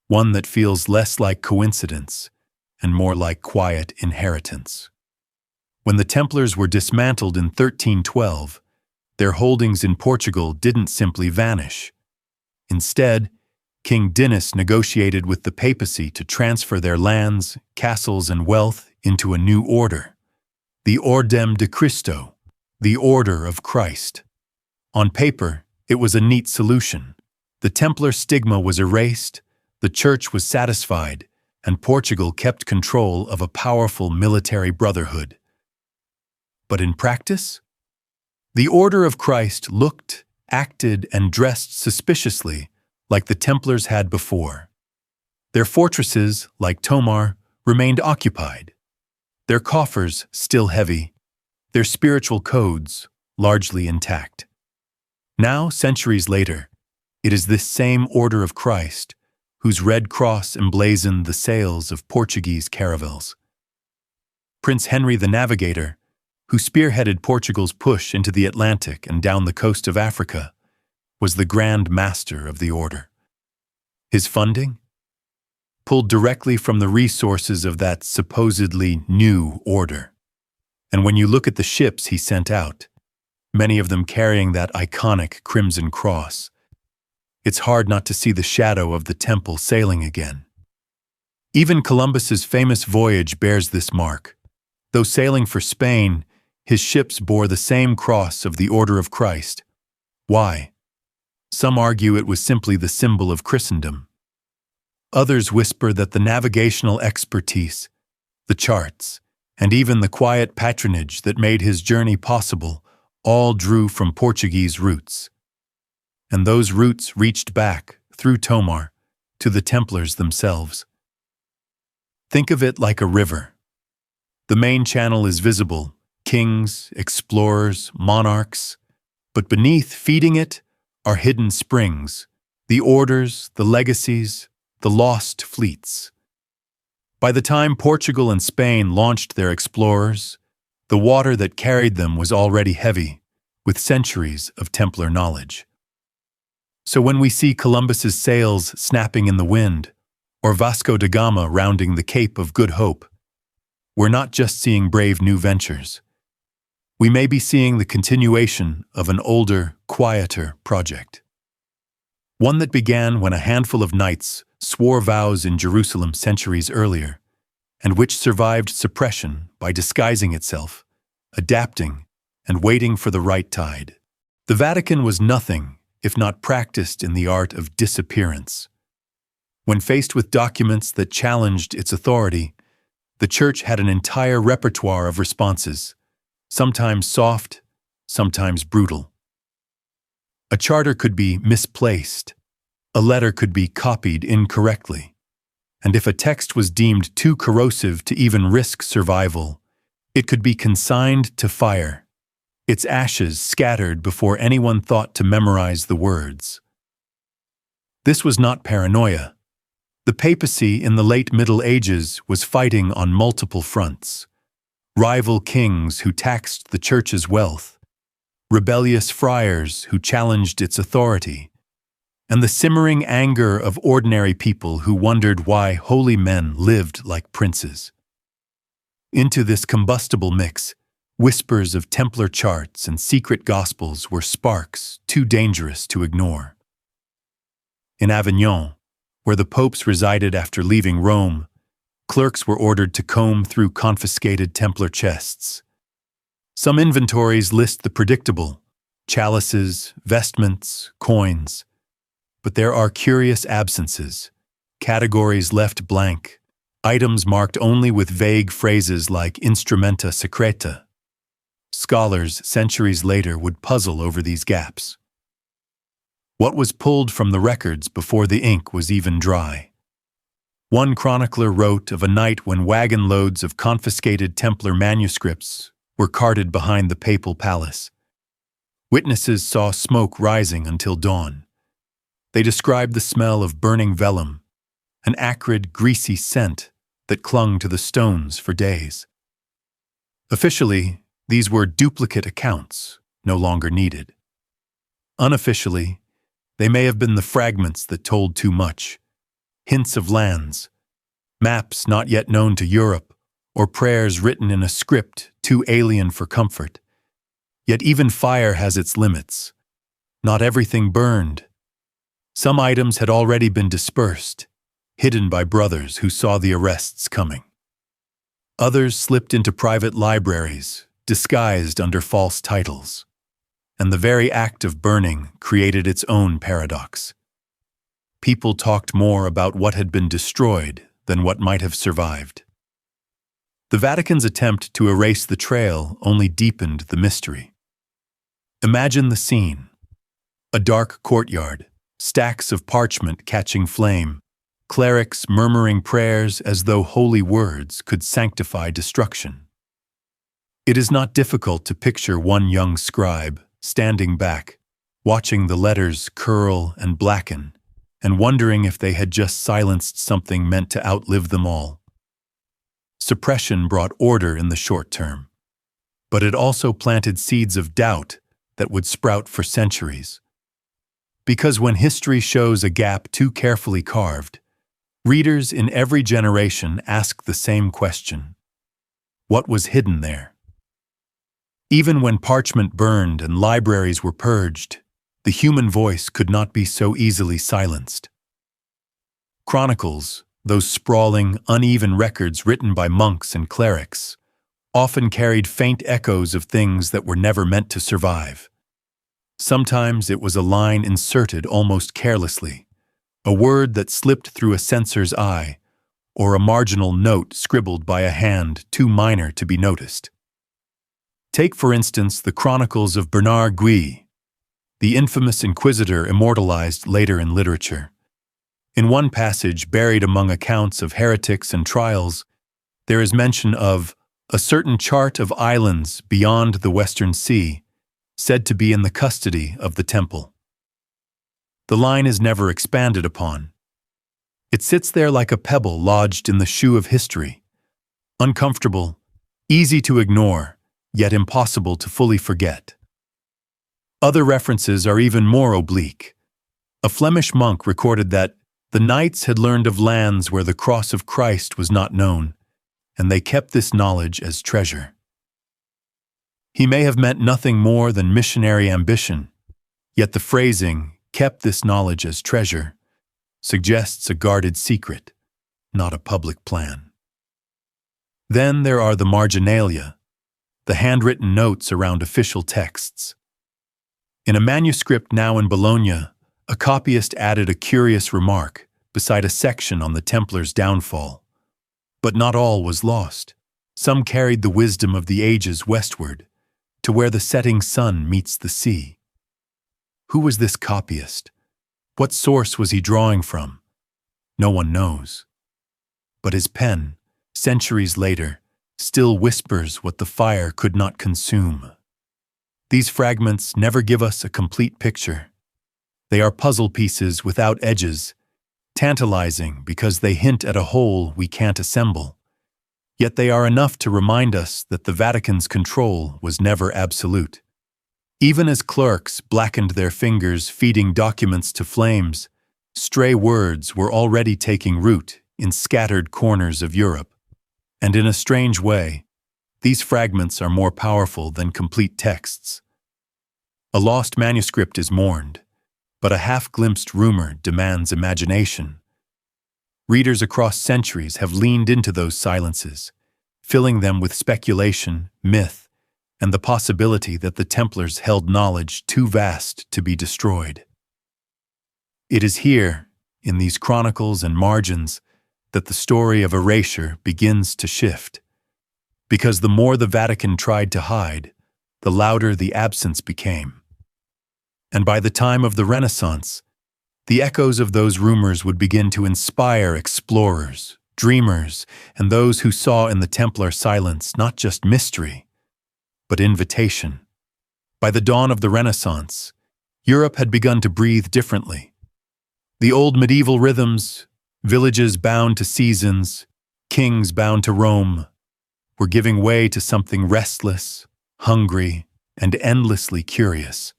one that feels less like coincidence and more like quiet inheritance. When the Templars were dismantled in 1312, their holdings in Portugal didn't simply vanish. Instead, King Dinis negotiated with the papacy to transfer their lands, castles, and wealth into a new order, the Ordem de Cristo, the Order of Christ. On paper, it was a neat solution. The Templar stigma was erased, the Church was satisfied, and Portugal kept control of a powerful military brotherhood. But in practice, the Order of Christ looked, acted, and dressed suspiciously like the Templars had before. Their fortresses, like Tomar, remained occupied, their coffers still heavy, their spiritual codes largely intact. Now, centuries later, it is this same Order of Christ whose red cross emblazoned the sails of Portuguese caravels. Prince Henry the Navigator, who spearheaded Portugal's push into the Atlantic and down the coast of Africa, was the Grand Master of the order. His funding? Pulled directly from the resources of that supposedly new order. And when you look at the ships he sent out, many of them carrying that iconic Crimson Cross, it's hard not to see the shadow of the Temple sailing again. Even Columbus's famous voyage bears this mark. Though sailing for Spain, his ships bore the same cross of the Order of Christ. Why? Some argue it was simply the symbol of Christendom. Others whisper that the navigational expertise, the charts, and even the quiet patronage that made his journey possible all drew from Portuguese roots. And those roots reached back, through Tomar, to the Templars themselves. Think of it like a river. The main channel is visible, kings, explorers, monarchs, but beneath, feeding it, are hidden springs, the orders, the legacies, the lost fleets. By the time Portugal and Spain launched their explorers, the water that carried them was already heavy, with centuries of Templar knowledge. So when we see Columbus's sails snapping in the wind, or Vasco da Gama rounding the Cape of Good Hope, we're not just seeing brave new ventures. We may be seeing the continuation of an older, quieter project. One that began when a handful of knights swore vows in Jerusalem centuries earlier, and which survived suppression by disguising itself, adapting, and waiting for the right tide. The Vatican was nothing if not practiced in the art of disappearance. When faced with documents that challenged its authority, the Church had an entire repertoire of responses, sometimes soft, sometimes brutal. A charter could be misplaced, a letter could be copied incorrectly, and if a text was deemed too corrosive to even risk survival, it could be consigned to fire. its ashes scattered before anyone thought to memorize the words. This was not paranoia. The papacy in the late Middle Ages was fighting on multiple fronts. Rival kings who taxed the church's wealth, rebellious friars who challenged its authority, and the simmering anger of ordinary people who wondered why holy men lived like princes. Into this combustible mix, whispers of Templar charts and secret gospels were sparks too dangerous to ignore. In Avignon, where the popes resided after leaving Rome, clerks were ordered to comb through confiscated Templar chests. Some inventories list the predictable: chalices, vestments, coins. But there are curious absences, categories left blank, items marked only with vague phrases like instrumenta secreta. Scholars centuries later would puzzle over these gaps. What was pulled from the records before the ink was even dry? One chronicler wrote of a night when wagon loads of confiscated Templar manuscripts were carted behind the papal palace. Witnesses saw smoke rising until dawn. They described the smell of burning vellum, an acrid, greasy scent that clung to the stones for days. Officially, these were duplicate accounts, no longer needed. Unofficially, they may have been the fragments that told too much, hints of lands, maps not yet known to Europe, or prayers written in a script too alien for comfort. Yet even fire has its limits. Not everything burned. Some items had already been dispersed, hidden by brothers who saw the arrests coming. Others slipped into private libraries, disguised under false titles. And the very act of burning created its own paradox. People talked more about what had been destroyed than what might have survived. The Vatican's attempt to erase the trail only deepened the mystery. Imagine the scene: a dark courtyard, stacks of parchment catching flame, clerics murmuring prayers as though holy words could sanctify destruction. It is not difficult to picture one young scribe standing back, watching the letters curl and blacken, and wondering if they had just silenced something meant to outlive them all. Suppression brought order in the short term, but it also planted seeds of doubt that would sprout for centuries. Because when history shows a gap too carefully carved, readers in every generation ask the same question: what was hidden there? Even when parchment burned and libraries were purged, the human voice could not be so easily silenced. Chronicles, those sprawling, uneven records written by monks and clerics, often carried faint echoes of things that were never meant to survive. Sometimes it was a line inserted almost carelessly, a word that slipped through a censor's eye, or a marginal note scribbled by a hand too minor to be noticed. Take, for instance, the Chronicles of Bernard Guy, the infamous inquisitor immortalized later in literature. In one passage buried among accounts of heretics and trials, there is mention of a certain chart of islands beyond the Western Sea, said to be in the custody of the temple. The line is never expanded upon. It sits there like a pebble lodged in the shoe of history, uncomfortable, easy to ignore, yet impossible to fully forget. Other references are even more oblique. A Flemish monk recorded that the knights had learned of lands where the cross of Christ was not known, and they kept this knowledge as treasure. He may have meant nothing more than missionary ambition, yet the phrasing, "kept this knowledge as treasure," suggests a guarded secret, not a public plan. Then there are the marginalia, the handwritten notes around official texts. In a manuscript now in Bologna, a copyist added a curious remark beside a section on the Templars' downfall. But not all was lost. Some carried the wisdom of the ages westward, to where the setting sun meets the sea. Who was this copyist? What source was he drawing from? No one knows. But his pen, centuries later, still whispers what the fire could not consume. These fragments never give us a complete picture. They are puzzle pieces without edges, tantalizing because they hint at a whole we can't assemble. Yet they are enough to remind us that the Vatican's control was never absolute. Even as clerks blackened their fingers feeding documents to flames, stray words were already taking root in scattered corners of Europe. And in a strange way, these fragments are more powerful than complete texts. A lost manuscript is mourned, but a half-glimpsed rumor demands imagination. Readers across centuries have leaned into those silences, filling them with speculation, myth, and the possibility that the Templars held knowledge too vast to be destroyed. It is here, in these chronicles and margins, that the story of erasure begins to shift. Because the more the Vatican tried to hide, the louder the absence became. And by the time of the Renaissance, the echoes of those rumors would begin to inspire explorers, dreamers, and those who saw in the Templar silence not just mystery, but invitation. By the dawn of the Renaissance, Europe had begun to breathe differently. The old medieval rhythms, villages bound to seasons, kings bound to Rome, were giving way to something restless, hungry, and endlessly curious.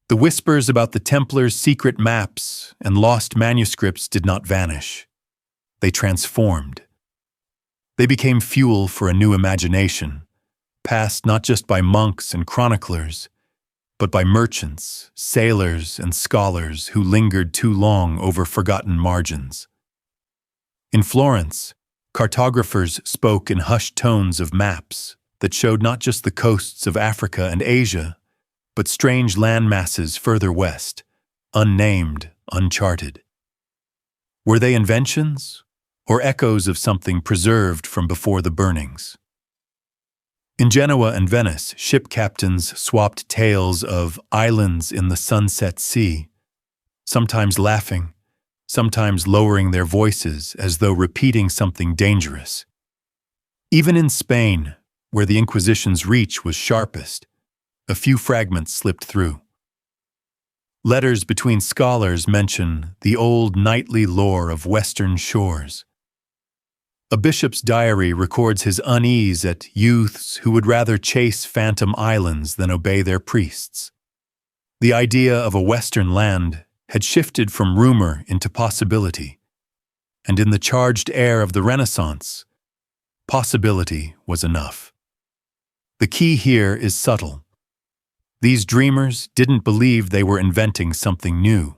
The whispers about the Templars' secret maps and lost manuscripts did not vanish. They transformed. They became fuel for a new imagination, passed not just by monks and chroniclers, but by merchants, sailors, and scholars who lingered too long over forgotten margins. In Florence, cartographers spoke in hushed tones of maps that showed not just the coasts of Africa and Asia, but strange land masses further west, unnamed, uncharted. Were they inventions, or echoes of something preserved from before the burnings? In Genoa and Venice, ship captains swapped tales of islands in the sunset sea, sometimes laughing, sometimes lowering their voices as though repeating something dangerous. Even in Spain, where the Inquisition's reach was sharpest, a few fragments slipped through. Letters between scholars mention the old knightly lore of western shores. A bishop's diary records his unease at youths who would rather chase phantom islands than obey their priests. The idea of a western land had shifted from rumor into possibility, and in the charged air of the Renaissance, possibility was enough. The key here is subtle. These dreamers didn't believe they were inventing something new.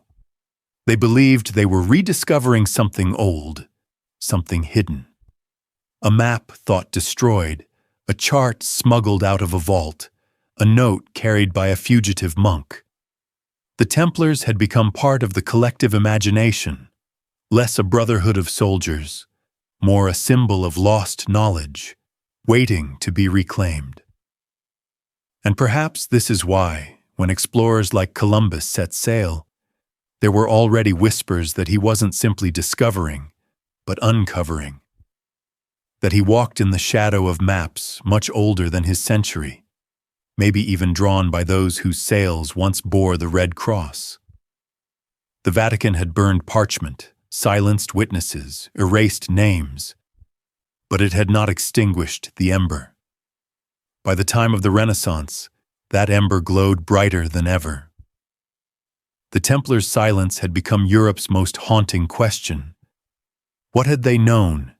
They believed they were rediscovering something old, something hidden. A map thought destroyed, a chart smuggled out of a vault, a note carried by a fugitive monk. The Templars had become part of the collective imagination, less a brotherhood of soldiers, more a symbol of lost knowledge, waiting to be reclaimed. And perhaps this is why, when explorers like Columbus set sail, there were already whispers that he wasn't simply discovering, but uncovering. That he walked in the shadow of maps much older than his century, maybe even drawn by those whose sails once bore the Red Cross. The Vatican had burned parchment, silenced witnesses, erased names, but it had not extinguished the ember. By the time of the Renaissance, that ember glowed brighter than ever. The Templars' silence had become Europe's most haunting question. What had they known?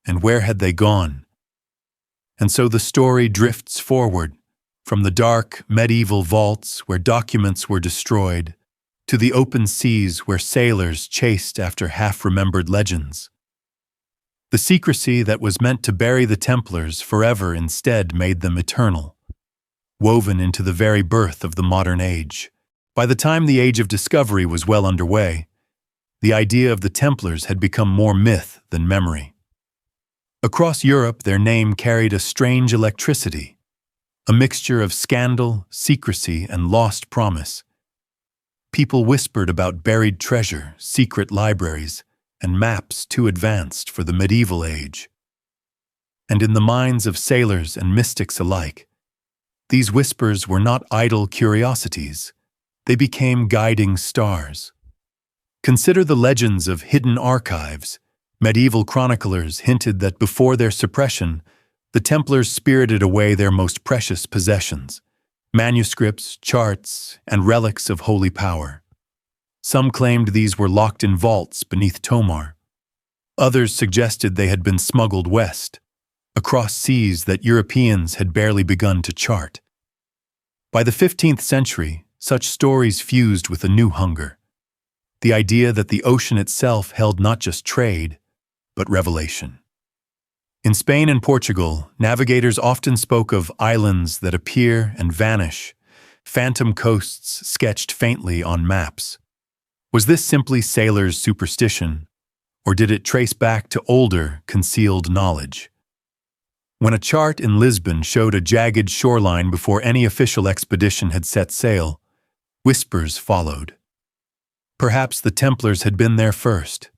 And where had they gone? And so the story drifts forward, from the dark medieval vaults where documents were destroyed, to the open seas where sailors chased after half-remembered legends. The secrecy that was meant to bury the Templars forever instead made them eternal, woven into the very birth of the modern age. By the time the Age of Discovery was well underway, the idea of the Templars had become more myth than memory. Across Europe, their name carried a strange electricity, a mixture of scandal, secrecy, and lost promise. People whispered about buried treasure, secret libraries, and maps too advanced for the medieval age. And in the minds of sailors and mystics alike, these whispers were not idle curiosities. They became guiding stars. Consider the legends of hidden archives. Medieval chroniclers hinted that before their suppression, the Templars spirited away their most precious possessions, manuscripts, charts, and relics of holy power. Some claimed these were locked in vaults beneath Tomar. Others suggested they had been smuggled west, across seas that Europeans had barely begun to chart. By the 15th century, such stories fused with a new hunger, the idea that the ocean itself held not just trade, but revelation. In Spain and Portugal, navigators often spoke of islands that appear and vanish, phantom coasts sketched faintly on maps. Was this simply sailors' superstition, or did it trace back to older, concealed knowledge? When a chart in Lisbon showed a jagged shoreline before any official expedition had set sail, whispers followed. Perhaps the Templars had been there first.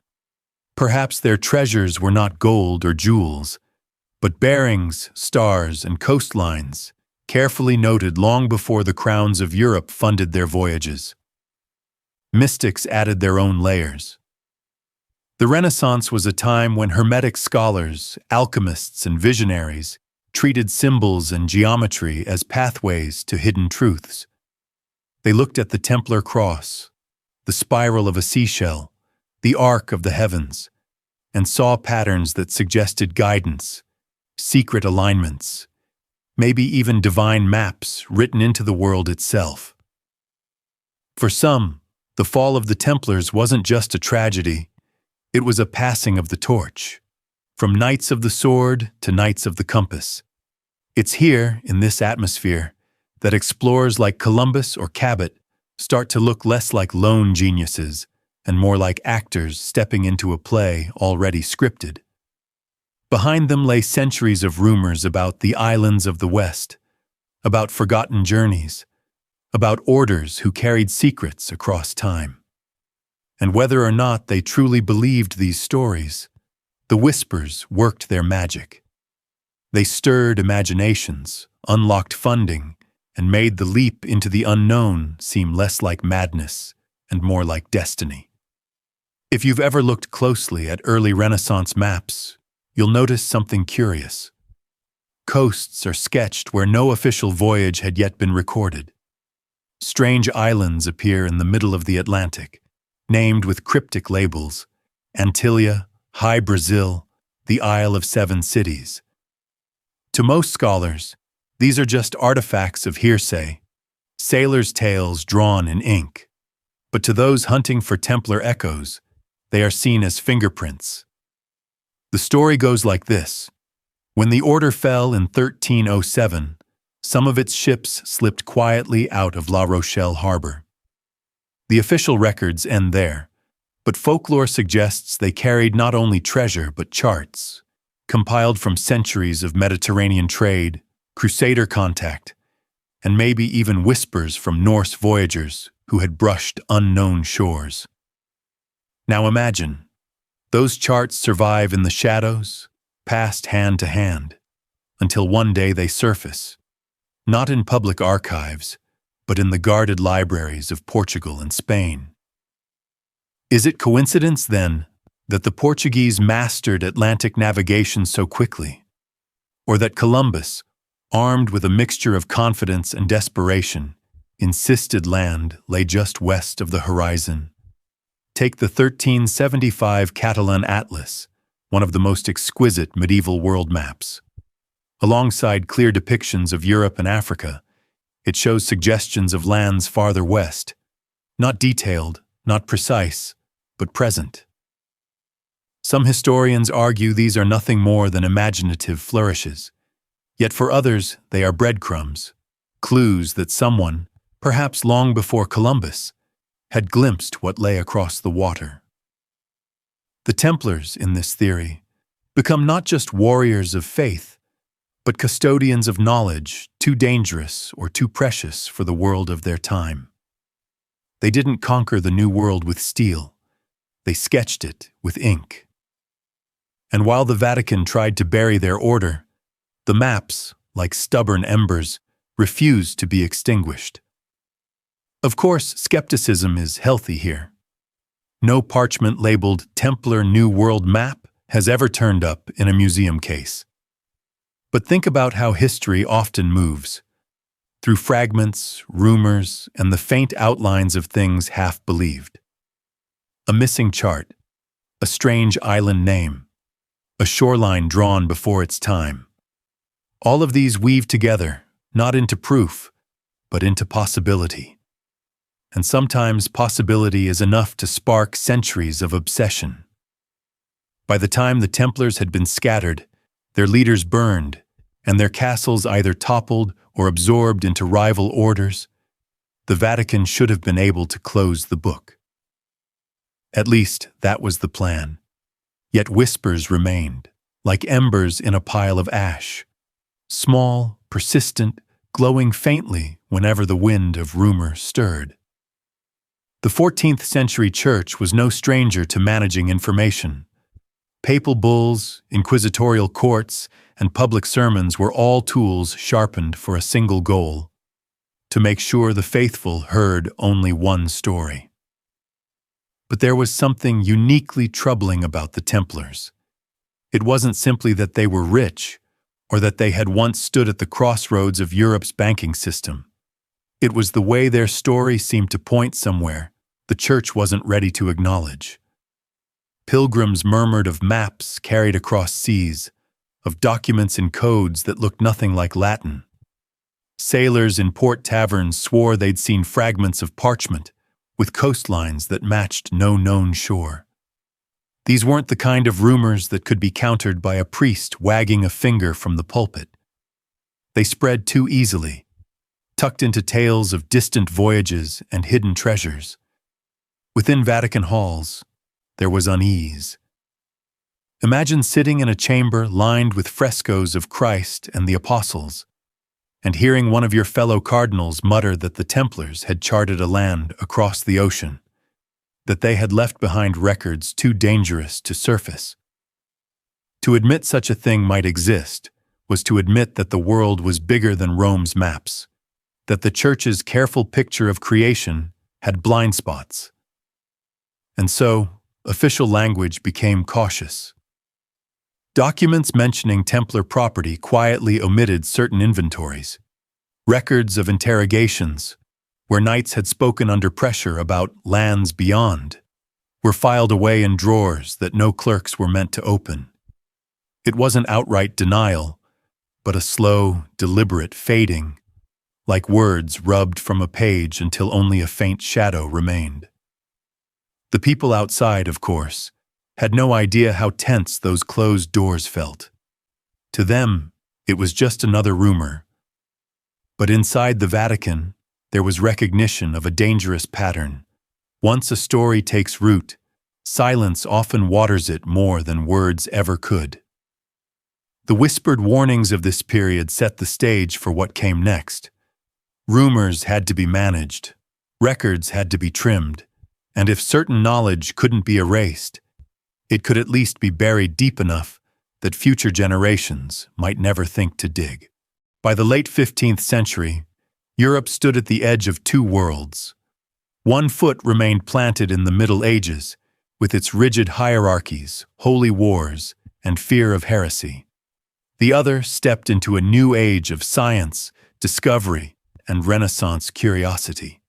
Perhaps their treasures were not gold or jewels, but bearings, stars, and coastlines, carefully noted long before the crowns of Europe funded their voyages. Mystics added their own layers. The Renaissance was a time when Hermetic scholars, alchemists, and visionaries treated symbols and geometry as pathways to hidden truths. They looked at the Templar cross, the spiral of a seashell, the arc of the heavens, and saw patterns that suggested guidance, secret alignments, maybe even divine maps written into the world itself. For some, the fall of the Templars wasn't just a tragedy, it was a passing of the torch, from Knights of the Sword to Knights of the Compass. It's here, in this atmosphere, that explorers like Columbus or Cabot start to look less like lone geniuses and more like actors stepping into a play already scripted. Behind them lay centuries of rumors about the islands of the West, about forgotten journeys, about orders who carried secrets across time. And whether or not they truly believed these stories, the whispers worked their magic. They stirred imaginations, unlocked funding, and made the leap into the unknown seem less like madness and more like destiny. If you've ever looked closely at early Renaissance maps, you'll notice something curious. Coasts are sketched where no official voyage had yet been recorded. Strange islands appear in the middle of the Atlantic, named with cryptic labels: Antillia, High Brazil, the Isle of Seven Cities. To most scholars, these are just artifacts of hearsay, sailors' tales drawn in ink. But to those hunting for Templar echoes, they are seen as fingerprints. The story goes like this. When the order fell in 1307, some of its ships slipped quietly out of La Rochelle harbor. The official records end there, but folklore suggests they carried not only treasure but charts, compiled from centuries of Mediterranean trade, crusader contact, and maybe even whispers from Norse voyagers who had brushed unknown shores. Now imagine, those charts survive in the shadows, passed hand to hand, until one day they surface, not in public archives, but in the guarded libraries of Portugal and Spain. Is it coincidence, then, that the Portuguese mastered Atlantic navigation so quickly? Or that Columbus, armed with a mixture of confidence and desperation, insisted land lay just west of the horizon? Take the 1375 Catalan Atlas, one of the most exquisite medieval world maps. Alongside clear depictions of Europe and Africa, it shows suggestions of lands farther west, not detailed, not precise, but present. Some historians argue these are nothing more than imaginative flourishes, yet for others they are breadcrumbs, clues that someone, perhaps long before Columbus, had glimpsed what lay across the water. The Templars, in this theory, become not just warriors of faith, but custodians of knowledge too dangerous or too precious for the world of their time. They didn't conquer the New World with steel, they sketched it with ink. And while the Vatican tried to bury their order, the maps, like stubborn embers, refused to be extinguished. Of course, skepticism is healthy here. No parchment labeled Templar New World map has ever turned up in a museum case. But think about how history often moves, through fragments, rumors, and the faint outlines of things half believed. A missing chart, a strange island name, a shoreline drawn before its time. All of these weave together, not into proof, but into possibility. And sometimes possibility is enough to spark centuries of obsession. By the time the Templars had been scattered, their leaders burned, and their castles either toppled or absorbed into rival orders, the Vatican should have been able to close the book. At least that was the plan. Yet whispers remained, like embers in a pile of ash, small, persistent, glowing faintly whenever the wind of rumor stirred. The 14th century church was no stranger to managing information. Papal bulls, inquisitorial courts, and public sermons were all tools sharpened for a single goal: to make sure the faithful heard only one story. But there was something uniquely troubling about the Templars. It wasn't simply that they were rich, or that they had once stood at the crossroads of Europe's banking system. It was the way their story seemed to point somewhere the church wasn't ready to acknowledge. Pilgrims murmured of maps carried across seas, of documents and codes that looked nothing like Latin. Sailors in port taverns swore they'd seen fragments of parchment, with coastlines that matched no known shore. These weren't the kind of rumors that could be countered by a priest wagging a finger from the pulpit. They spread too easily, tucked into tales of distant voyages and hidden treasures. Within Vatican halls, there was unease. Imagine sitting in a chamber lined with frescoes of Christ and the apostles, and hearing one of your fellow cardinals mutter that the Templars had charted a land across the ocean, that they had left behind records too dangerous to surface. To admit such a thing might exist was to admit that the world was bigger than Rome's maps, that the Church's careful picture of creation had blind spots. And so, official language became cautious. Documents mentioning Templar property quietly omitted certain inventories. Records of interrogations, where knights had spoken under pressure about lands beyond, were filed away in drawers that no clerks were meant to open. It wasn't outright denial, but a slow, deliberate fading, like words rubbed from a page until only a faint shadow remained. The people outside, of course, had no idea how tense those closed doors felt. To them, it was just another rumor. But inside the Vatican, there was recognition of a dangerous pattern. Once a story takes root, silence often waters it more than words ever could. The whispered warnings of this period set the stage for what came next. Rumors had to be managed, records had to be trimmed, and if certain knowledge couldn't be erased, it could at least be buried deep enough that future generations might never think to dig. By the late 15th century, Europe stood at the edge of two worlds. One foot remained planted in the Middle Ages, with its rigid hierarchies, holy wars, and fear of heresy. The other stepped into a new age of science, discovery, and Renaissance curiosity.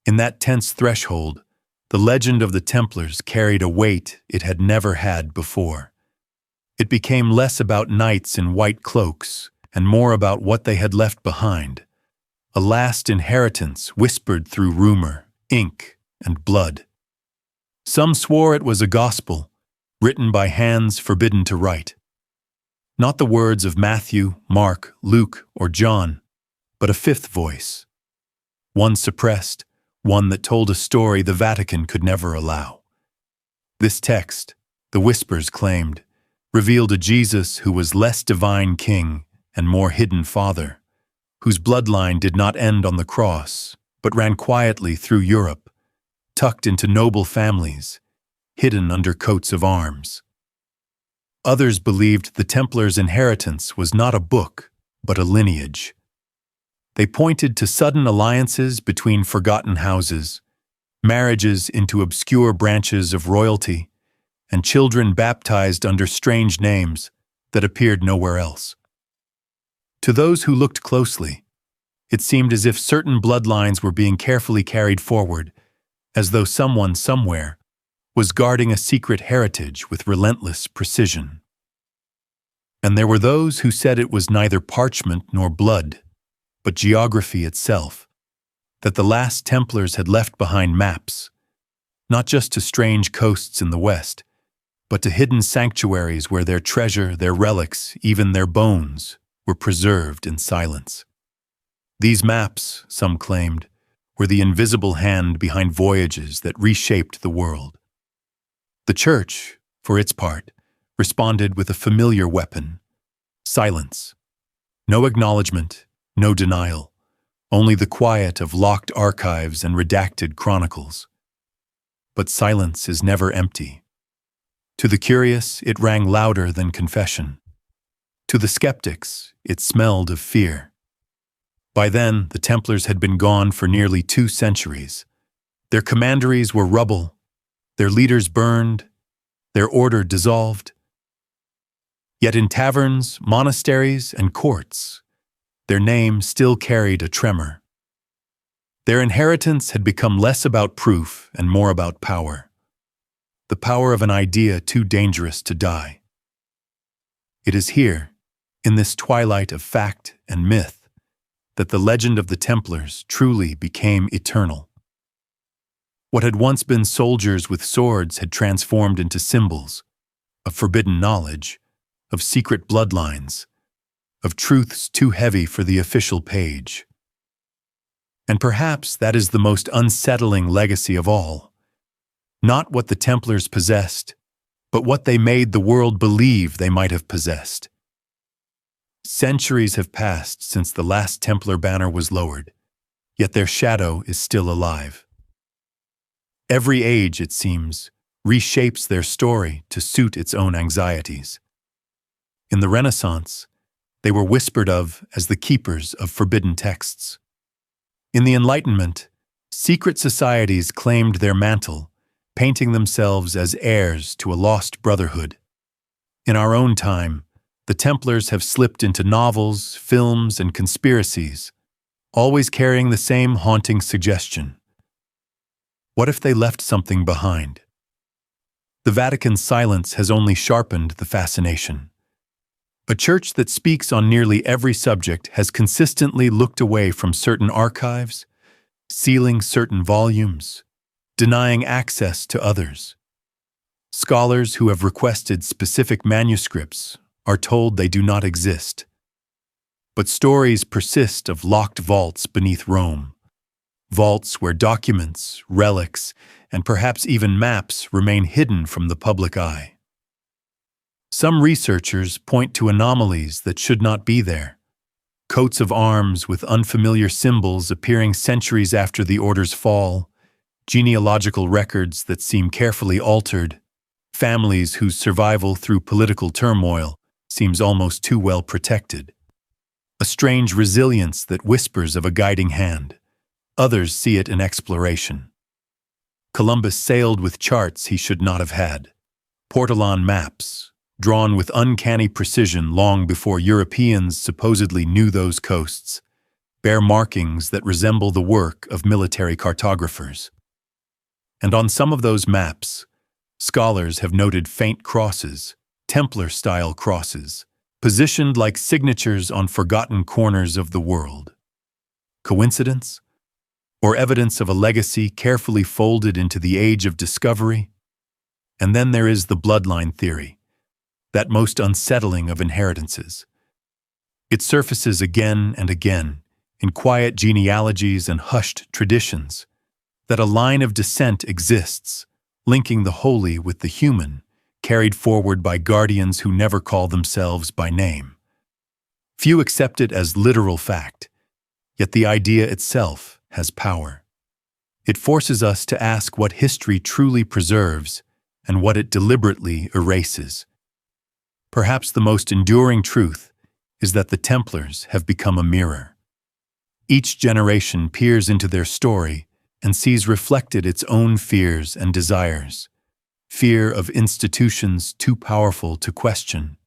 In that tense threshold, the legend of the Templars carried a weight it had never had before. It became less about knights in white cloaks and more about what they had left behind, a last inheritance whispered through rumor, ink, and blood. Some swore it was a gospel, written by hands forbidden to write. Not the words of Matthew, Mark, Luke, or John, but a fifth voice. One suppressed, one that told a story the Vatican could never allow. This text, the whispers claimed, revealed a Jesus who was less divine king and more hidden father, whose bloodline did not end on the cross, but ran quietly through Europe, tucked into noble families, hidden under coats of arms. Others believed the Templars' inheritance was not a book, but a lineage. They pointed to sudden alliances between forgotten houses, marriages into obscure branches of royalty, and children baptized under strange names that appeared nowhere else. To those who looked closely, it seemed as if certain bloodlines were being carefully carried forward, as though someone somewhere was guarding a secret heritage with relentless precision. And there were those who said it was neither parchment nor blood, but geography itself, that the last Templars had left behind maps, not just to strange coasts in the west, but to hidden sanctuaries where their treasure, their relics, even their bones, were preserved in silence. These maps, some claimed, were the invisible hand behind voyages that reshaped the world. The Church, for its part, responded with a familiar weapon: silence. No acknowledgement, no denial, only the quiet of locked archives and redacted chronicles. But silence is never empty. To the curious, it rang louder than confession. To the skeptics, it smelled of fear. By then, the Templars had been gone for nearly 2 centuries. Their commanderies were rubble, their leaders burned, their order dissolved. Yet in taverns, monasteries, and courts, their name still carried a tremor. Their inheritance had become less about proof and more about power. The power of an idea too dangerous to die. It is here, in this twilight of fact and myth, that the legend of the Templars truly became eternal. What had once been soldiers with swords had transformed into symbols of forbidden knowledge, of secret bloodlines, of truths too heavy for the official page. And perhaps that is the most unsettling legacy of all. Not what the Templars possessed, but what they made the world believe they might have possessed. Centuries have passed since the last Templar banner was lowered, yet their shadow is still alive. Every age, it seems, reshapes their story to suit its own anxieties. In the Renaissance, they were whispered of as the keepers of forbidden texts. In the Enlightenment, secret societies claimed their mantle, painting themselves as heirs to a lost brotherhood. In our own time, the Templars have slipped into novels, films, and conspiracies, always carrying the same haunting suggestion. What if they left something behind? The Vatican's silence has only sharpened the fascination. A church that speaks on nearly every subject has consistently looked away from certain archives, sealing certain volumes, denying access to others. Scholars who have requested specific manuscripts are told they do not exist. But stories persist of locked vaults beneath Rome, vaults where documents, relics, and perhaps even maps remain hidden from the public eye. Some researchers point to anomalies that should not be there. Coats of arms with unfamiliar symbols appearing centuries after the order's fall, genealogical records that seem carefully altered, families whose survival through political turmoil seems almost too well protected. A strange resilience that whispers of a guiding hand. Others see it in exploration. Columbus sailed with charts he should not have had. Portolan maps, drawn with uncanny precision long before Europeans supposedly knew those coasts, bear markings that resemble the work of military cartographers. And on some of those maps, scholars have noted faint crosses, Templar-style crosses, positioned like signatures on forgotten corners of the world. Coincidence? Or evidence of a legacy carefully folded into the age of discovery? And then there is the bloodline theory, that most unsettling of inheritances. It surfaces again and again in quiet genealogies and hushed traditions, that a line of descent exists, linking the holy with the human, carried forward by guardians who never call themselves by name. Few accept it as literal fact, yet the idea itself has power. It forces us to ask what history truly preserves and what it deliberately erases. Perhaps the most enduring truth is that the Templars have become a mirror. Each generation peers into their story and sees reflected its own fears and desires. Fear of institutions too powerful to question.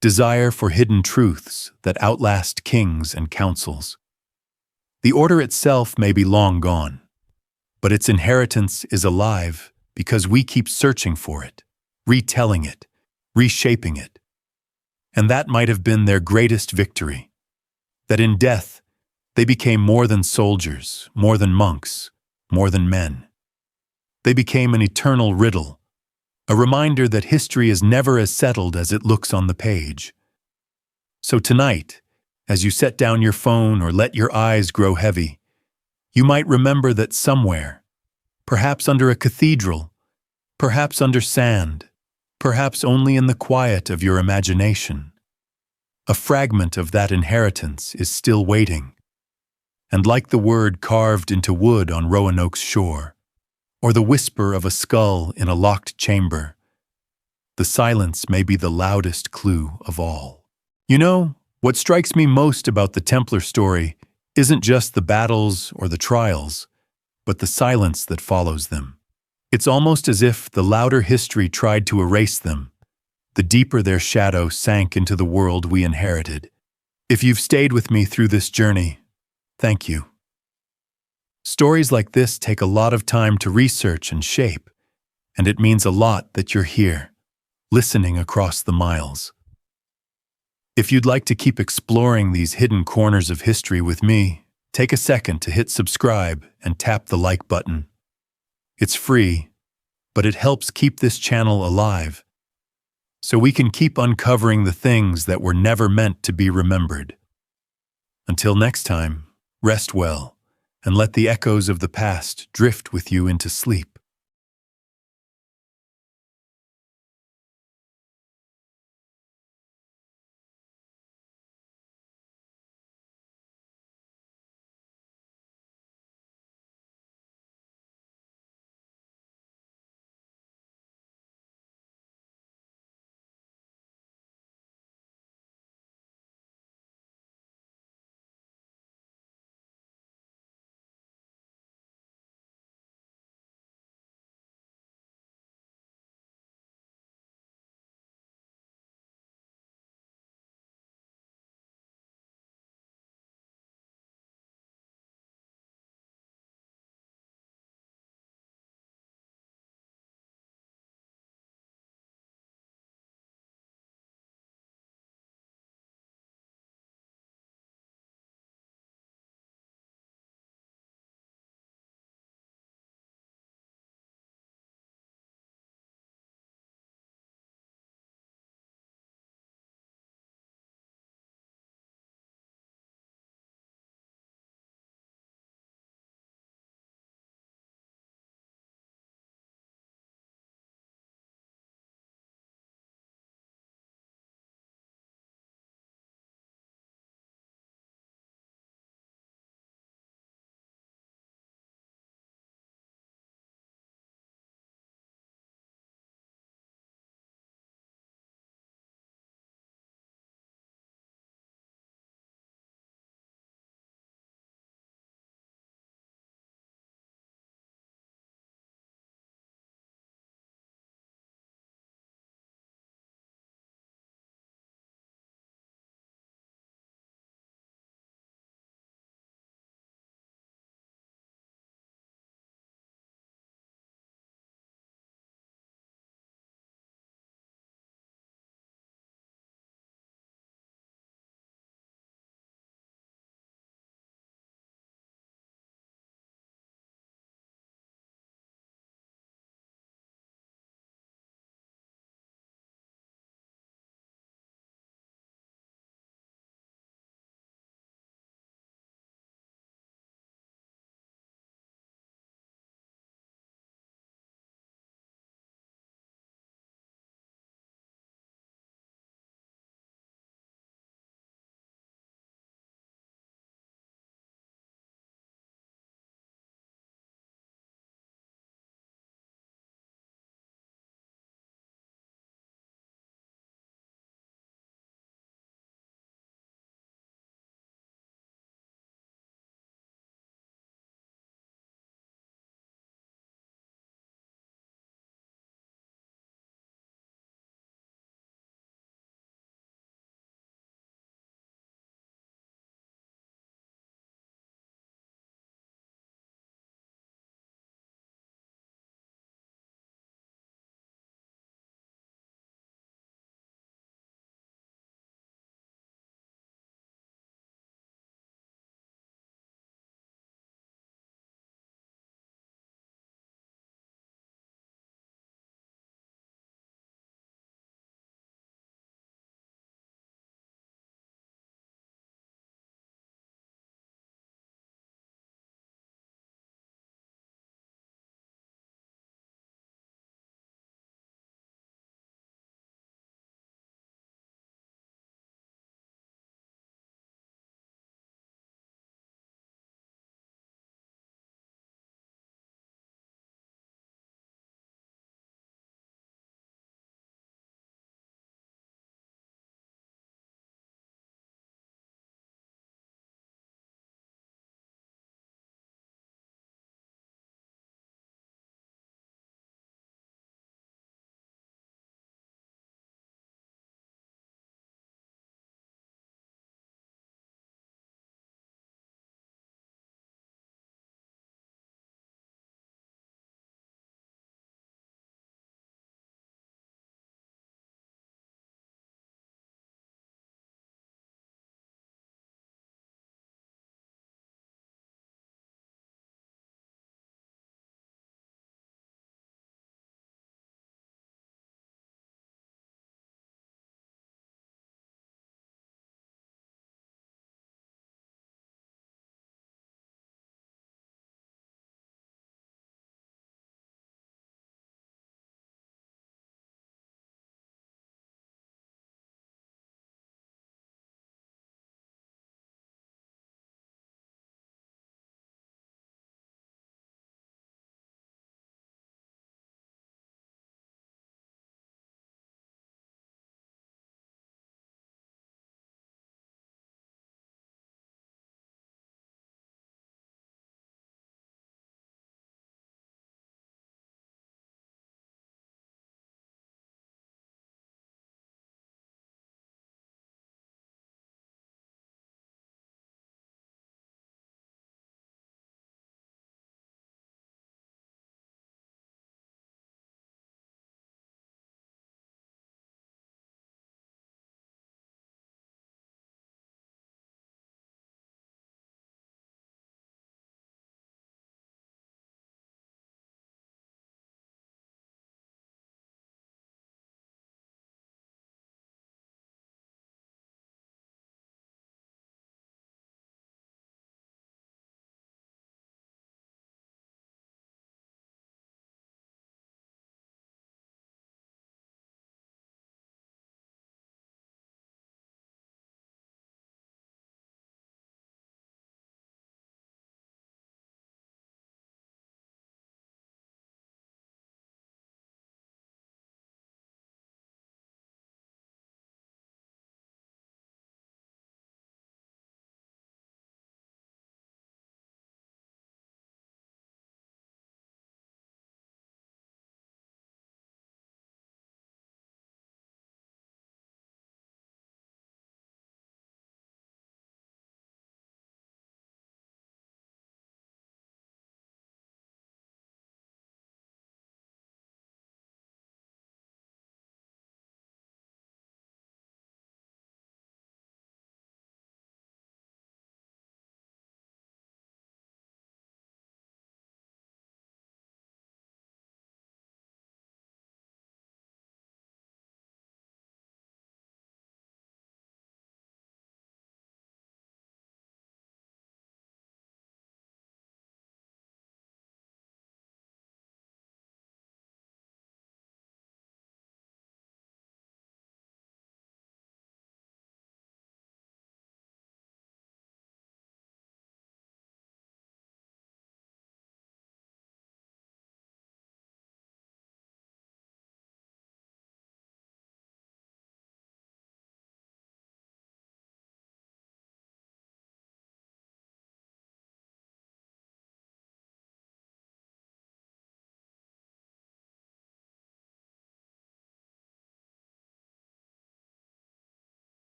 Desire for hidden truths that outlast kings and councils. The order itself may be long gone, but its inheritance is alive because we keep searching for it, retelling it, reshaping it. And that might have been their greatest victory, that in death they became more than soldiers, more than monks, more than men. They became an eternal riddle, a reminder that history is never as settled as it looks on the page. So tonight, as you set down your phone or let your eyes grow heavy, you might remember that somewhere, perhaps under a cathedral, perhaps under sand, perhaps only in the quiet of your imagination, a fragment of that inheritance is still waiting. And like the word carved into wood on Roanoke's shore, or the whisper of a skull in a locked chamber, the silence may be the loudest clue of all. You know, what strikes me most about the Templar story isn't just the battles or the trials, but the silence that follows them. It's almost as if the louder history tried to erase them, the deeper their shadow sank into the world we inherited. If you've stayed with me through this journey, thank you. Stories like this take a lot of time to research and shape, and it means a lot that you're here, listening across the miles. If you'd like to keep exploring these hidden corners of history with me, take a second to hit subscribe and tap the like button. It's free, but it helps keep this channel alive, so we can keep uncovering the things that were never meant to be remembered. Until next time, rest well, and let the echoes of the past drift with you into sleep.